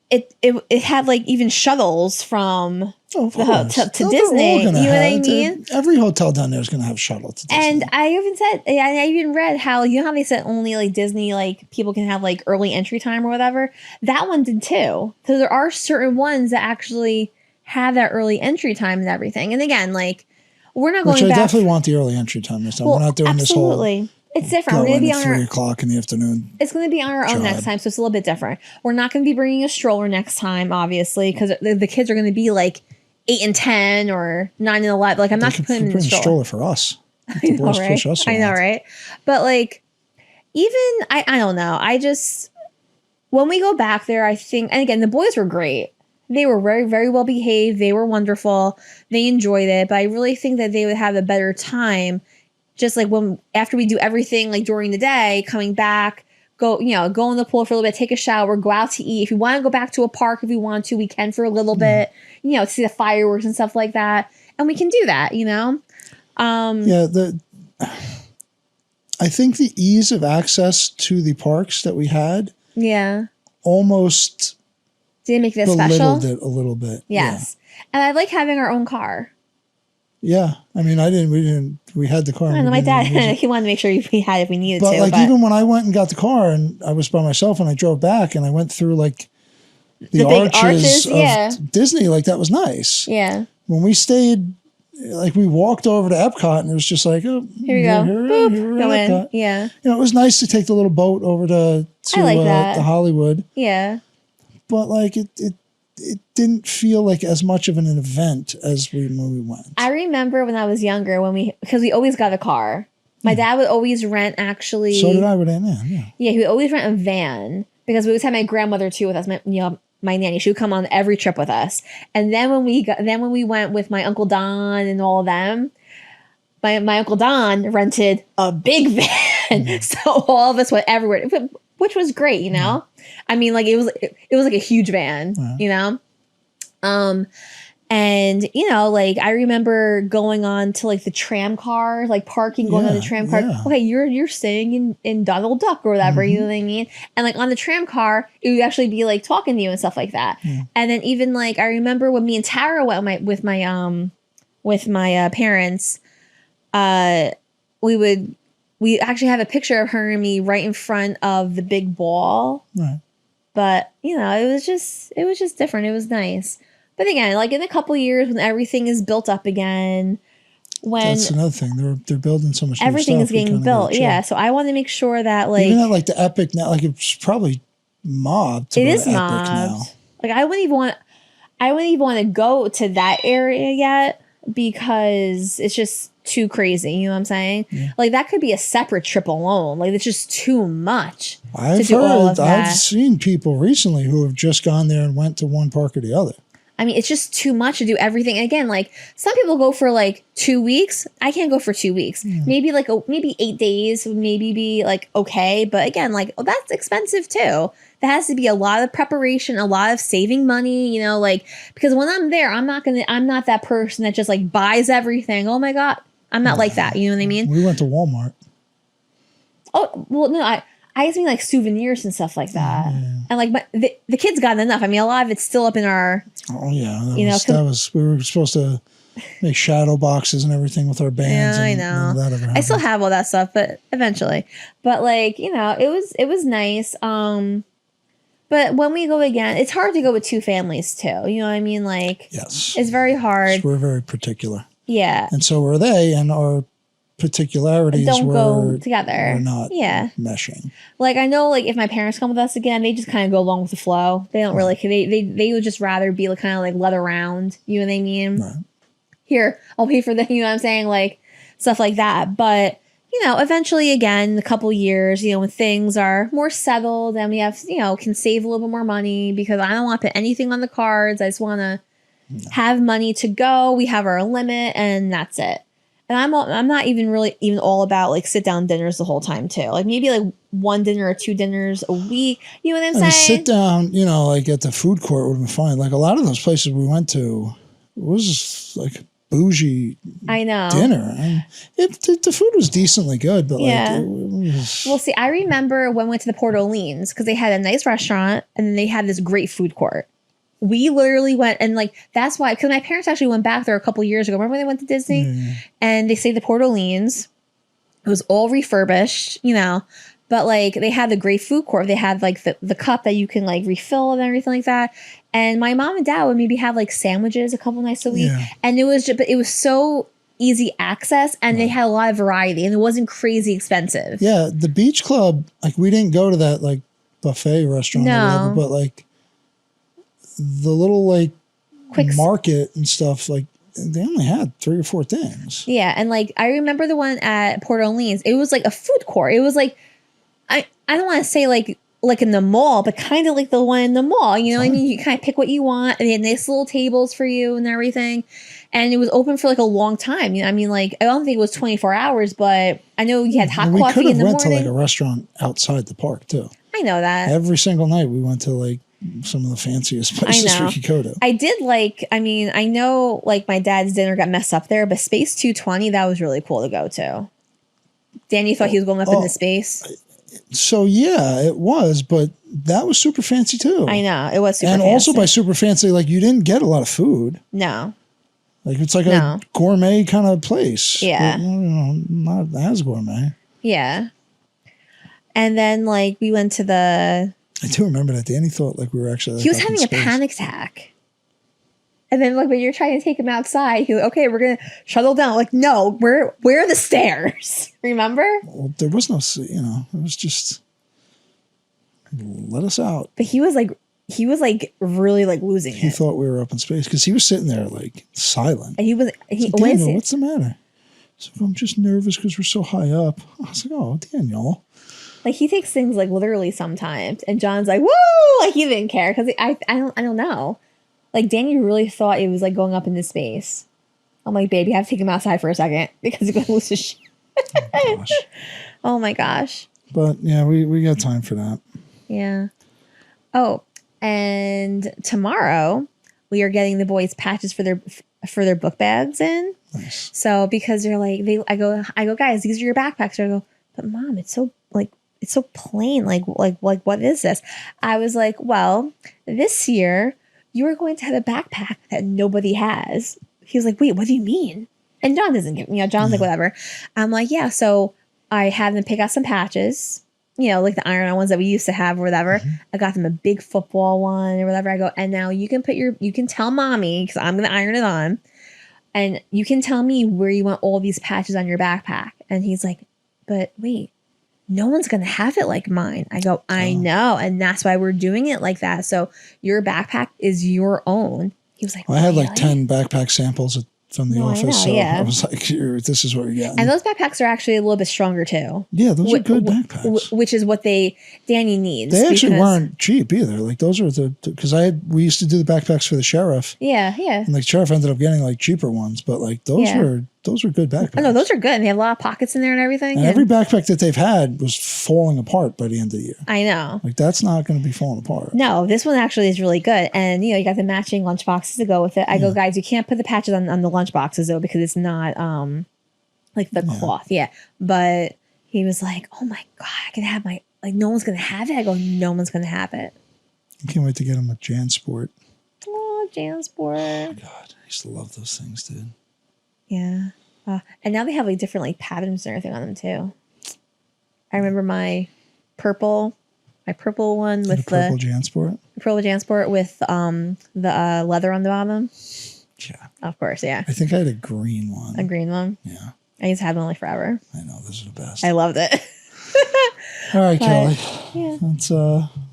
[SPEAKER 2] it had like even shuttles from the hotel to Disney. You know what I mean?
[SPEAKER 1] Every hotel down there is going to have shuttle to Disney.
[SPEAKER 2] And I even read how, you know how they said only like Disney, like people can have like early entry time or whatever? That one did too. So there are certain ones that actually have that early entry time and everything. And again, like we're not
[SPEAKER 1] Which
[SPEAKER 2] going
[SPEAKER 1] I
[SPEAKER 2] back.
[SPEAKER 1] definitely want the early entry time this time.
[SPEAKER 2] Well,
[SPEAKER 1] We're not doing
[SPEAKER 2] absolutely. It's
[SPEAKER 1] this
[SPEAKER 2] different.
[SPEAKER 1] whole
[SPEAKER 2] We're going to be
[SPEAKER 1] at
[SPEAKER 2] on
[SPEAKER 1] 3
[SPEAKER 2] our.
[SPEAKER 1] o'clock in the afternoon.
[SPEAKER 2] It's going to be on our own next time, so it's a little bit different. We're not going to be bringing a stroller next time, obviously, because the kids are going to be like 8 and 10 or 9 and 11. Like I'm not putting them in
[SPEAKER 1] Bring
[SPEAKER 2] the
[SPEAKER 1] a stroller for us.
[SPEAKER 2] I know, right?
[SPEAKER 1] Push us
[SPEAKER 2] I know,
[SPEAKER 1] around.
[SPEAKER 2] right? But like, even I don't know. I just when we go back there, I think, and again, the boys were great. They were very, very well behaved. They were wonderful. They enjoyed it. But I really think that they would have a better time just like when after we do everything like during the day, coming back, go in the pool for a little bit, take a shower, go out to eat. If you want to go back to a park, if we want to, we can for a little bit, see the fireworks and stuff like that. And we can do that,
[SPEAKER 1] I think the ease of access to the parks that we had almost
[SPEAKER 2] did it make this
[SPEAKER 1] belittled
[SPEAKER 2] special?
[SPEAKER 1] it a little bit.
[SPEAKER 2] Yes. And I like having our own car.
[SPEAKER 1] Yeah. I mean, we had the car.
[SPEAKER 2] I know my dad, he wanted to make sure we had if we needed
[SPEAKER 1] but
[SPEAKER 2] to.
[SPEAKER 1] Like even when I went and got the car and I was by myself and I drove back and I went through like the arches of Disney, like that was nice.
[SPEAKER 2] Yeah.
[SPEAKER 1] When we stayed, like we walked over to Epcot and it was just like, oh,
[SPEAKER 2] here we go.
[SPEAKER 1] Here
[SPEAKER 2] Go in.
[SPEAKER 1] Epcot.
[SPEAKER 2] Yeah.
[SPEAKER 1] It was nice to take the little boat over to the Hollywood.
[SPEAKER 2] Yeah.
[SPEAKER 1] But like it didn't feel like as much of an event as when we went.
[SPEAKER 2] I remember when I was younger because we always got a car. My dad would always rent actually.
[SPEAKER 1] So did I with Aunt Ann, yeah.
[SPEAKER 2] Yeah, he would always rent a van because we always had my grandmother too with us. My nanny, she would come on every trip with us. And then when we went with my Uncle Don and all of them, my Uncle Don rented a big van. So all of us went everywhere, which was great, I mean, like it was like a huge van, and like I remember going on to like the tram car, like parking, going on the tram car.
[SPEAKER 1] Yeah.
[SPEAKER 2] Okay, you're staying in Donald Duck or whatever, you know what I mean? And like on the tram car, it would actually be like talking to you and stuff like that. Yeah. And then even like I remember when me and Tara went with my parents, we actually have a picture of her and me right in front of the big ball.
[SPEAKER 1] Right.
[SPEAKER 2] But it was just different. It was nice. But again, like in a couple of years when everything is built up again,
[SPEAKER 1] that's another thing. They're building so much.
[SPEAKER 2] Everything
[SPEAKER 1] new stuff,
[SPEAKER 2] is getting built. Yeah. So I want to make sure that like
[SPEAKER 1] even at like the Epic now, like it's probably mobbed.
[SPEAKER 2] It is mobbed. Now. Like I wouldn't even want to go to that area yet because it's just too crazy. You know what I'm saying? Yeah. Like that could be a separate trip alone. Like it's just too much.
[SPEAKER 1] I've seen people recently who have just gone there and went to one park or the other.
[SPEAKER 2] I mean, it's just too much to do everything. Again, like some people go for like 2 weeks. I can't go for 2 weeks. Yeah. Maybe like maybe 8 days would maybe be like okay. But again, like that's expensive too. There has to be a lot of preparation, a lot of saving money, like because when I'm there, I'm not that person that just like buys everything. Oh my God. I'm not like that. You know what I mean?
[SPEAKER 1] We went to Walmart.
[SPEAKER 2] Oh, well, no, I just mean like souvenirs and stuff like that. Yeah. And like the kids got enough. I mean, a lot of it's still up in our.
[SPEAKER 1] Oh yeah, we were supposed to make shadow boxes and everything with our bands.
[SPEAKER 2] Yeah, I know. I still have all that stuff, but eventually. But like it was nice. But when we go again, it's hard to go with 2 families too. You know what I mean? Like
[SPEAKER 1] yes,
[SPEAKER 2] it's very hard.
[SPEAKER 1] We're very particular.
[SPEAKER 2] Yeah,
[SPEAKER 1] and so are they, and our particularities
[SPEAKER 2] don't go together.
[SPEAKER 1] We're not meshing.
[SPEAKER 2] Like I know, like if my parents come with us again, they just kind of go along with the flow. They don't really. They would just rather be like kind of like led around. You know what I mean? Right. Here, I'll pay for the. You know what I'm saying? Like stuff like that. But eventually, again, in a couple years, when things are more settled and we have, can save a little bit more money because I don't want to put anything on the cards. I just want to have money to go. We have our limit, and that's it. And I'm not even all about like sit down dinners the whole time too. Like maybe like 1 dinner or 2 dinners a week. You know what I'm saying?
[SPEAKER 1] Sit down, like at the food court would have been fine. Like a lot of those places we went to, it was just like bougie.
[SPEAKER 2] I know
[SPEAKER 1] dinner. The food was decently good, but
[SPEAKER 2] yeah.
[SPEAKER 1] Like it was.
[SPEAKER 2] Well, see, I remember when we went to the Port Orleans because they had a nice restaurant and then they had this great food court. We literally went and like that's why because my parents actually went back there a couple years ago. Remember when they went to Disney and they stayed at the Port Orleans? It was all refurbished, but like they had the great food court. They had like the cup that you can like refill and everything like that. And my mom and dad would maybe have like sandwiches a couple nights a week, and it was so easy access, and they had a lot of variety, and it wasn't crazy expensive.
[SPEAKER 1] Yeah, the beach club, like we didn't go to that like buffet restaurant or whatever, but like the little like
[SPEAKER 2] Quick
[SPEAKER 1] market and stuff, like they only had 3 or 4 things.
[SPEAKER 2] Yeah, and like I remember the one at Port Orleans, it was like a food court. It was like I don't want to say like in the mall, but kind of like the one in the mall. You know what I mean? You kind of pick what you want, and they had nice little tables for you and everything. And it was open for like a long time. You know, I mean, like I don't think it was 24 hours, but I know you had hot coffee in the morning. We could have went
[SPEAKER 1] to like a restaurant outside the park too.
[SPEAKER 2] I know that.
[SPEAKER 1] Every single night we went to like some of the fanciest places we could go to.
[SPEAKER 2] I did like, I mean, I know like my dad's dinner got messed up there, but Space 220, that was really cool to go to. Danny thought he was going up into space.
[SPEAKER 1] So yeah, it was, but that was super fancy too.
[SPEAKER 2] I know, it was super
[SPEAKER 1] fancy.
[SPEAKER 2] And
[SPEAKER 1] also by super fancy, like you didn't get a lot of food.
[SPEAKER 2] No.
[SPEAKER 1] Like it's like a gourmet kind of place.
[SPEAKER 2] Yeah.
[SPEAKER 1] But, you know, not as gourmet.
[SPEAKER 2] Yeah. And then like we went to the...
[SPEAKER 1] I do remember that. Danny thought like we were actually... Like,
[SPEAKER 2] he was having a panic attack. And then like when you're trying to take him outside, he's like, okay, we're going to shuttle down. Like, no, where are the stairs? Remember?
[SPEAKER 1] Well, there was no, you know, it was just... Let us out.
[SPEAKER 2] But he was like really like losing it.
[SPEAKER 1] He thought we were up in space because he was sitting there like silent.
[SPEAKER 2] And he
[SPEAKER 1] said, Daniel, what's the matter? So I'm just nervous because we're so high up. I was like, oh, Daniel.
[SPEAKER 2] Like he takes things like literally sometimes, and John's like, woo! Like he didn't care because I don't know. Like Danny really thought it was like going up into space. I'm like, baby, I have to take him outside for a second because he's gonna lose his shit. Oh, gosh. Oh my gosh.
[SPEAKER 1] But yeah, we got time for that.
[SPEAKER 2] Yeah. Oh. And tomorrow we are getting the boys patches for their book bags in.
[SPEAKER 1] Nice.
[SPEAKER 2] So because they're like I go guys, these are your backpacks. I go, but mom, it's so plain. Like what is this? I was like, well, this year you are going to have a backpack that nobody has. He was like, wait, what do you mean? And John doesn't give, John's like, whatever. I'm like, yeah. So I had them pick out some patches. Like the iron-on ones that we used to have or whatever. Mm-hmm. I got them a big football one or whatever. I go, and now you can tell mommy, because I'm going to iron it on, and you can tell me where you want all these patches on your backpack. And he's like, but wait, no one's going to have it like mine. I go, I know. And that's why we're doing it like that. So your backpack is your own. He was like,
[SPEAKER 1] I had like 10 backpack samples from the office. I was like, this is what you're getting.
[SPEAKER 2] And those backpacks are actually a little bit stronger too.
[SPEAKER 1] Yeah, those are good backpacks.
[SPEAKER 2] Which is what Danny needs.
[SPEAKER 1] They actually weren't cheap either. Like those are because we used to do the backpacks for the sheriff.
[SPEAKER 2] Yeah. And
[SPEAKER 1] like sheriff ended up getting like cheaper ones, but like those were good backpacks.
[SPEAKER 2] Oh, no, those are good. And they have a lot of pockets in there and everything.
[SPEAKER 1] And every backpack that they've had was falling apart by the end of the year.
[SPEAKER 2] I know.
[SPEAKER 1] Like that's not going to be falling apart.
[SPEAKER 2] No, this one actually is really good. And you got the matching lunch boxes to go with it. I go, guys, you can't put the patches on the lunch boxes though, because it's not like the cloth. Yeah. But he was like, oh my God, I can have no one's going to have it. I go, no one's going to have it.
[SPEAKER 1] I can't wait to get him a JanSport.
[SPEAKER 2] Oh, JanSport.
[SPEAKER 1] Oh, God, I used to love those things, dude.
[SPEAKER 2] Yeah. And now they have like different like patterns and everything on them too. I remember my purple one with the
[SPEAKER 1] purple JanSport.
[SPEAKER 2] Purple JanSport with the leather on the bottom.
[SPEAKER 1] Yeah.
[SPEAKER 2] Of course, yeah.
[SPEAKER 1] I think I had a green one.
[SPEAKER 2] A green one?
[SPEAKER 1] Yeah.
[SPEAKER 2] I used to have one like forever.
[SPEAKER 1] I know, those are the best.
[SPEAKER 2] I loved it.
[SPEAKER 1] All right, Kelly.
[SPEAKER 2] Yeah.
[SPEAKER 1] That's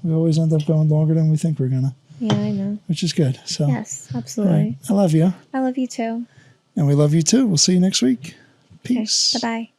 [SPEAKER 1] we always end up going longer than we think we're gonna.
[SPEAKER 2] Yeah, I know.
[SPEAKER 1] Which is good. So
[SPEAKER 2] yes, absolutely.
[SPEAKER 1] Right. I love you.
[SPEAKER 2] I love you too.
[SPEAKER 1] And we love you too. We'll see you next week. Peace.
[SPEAKER 2] Okay. Bye-bye.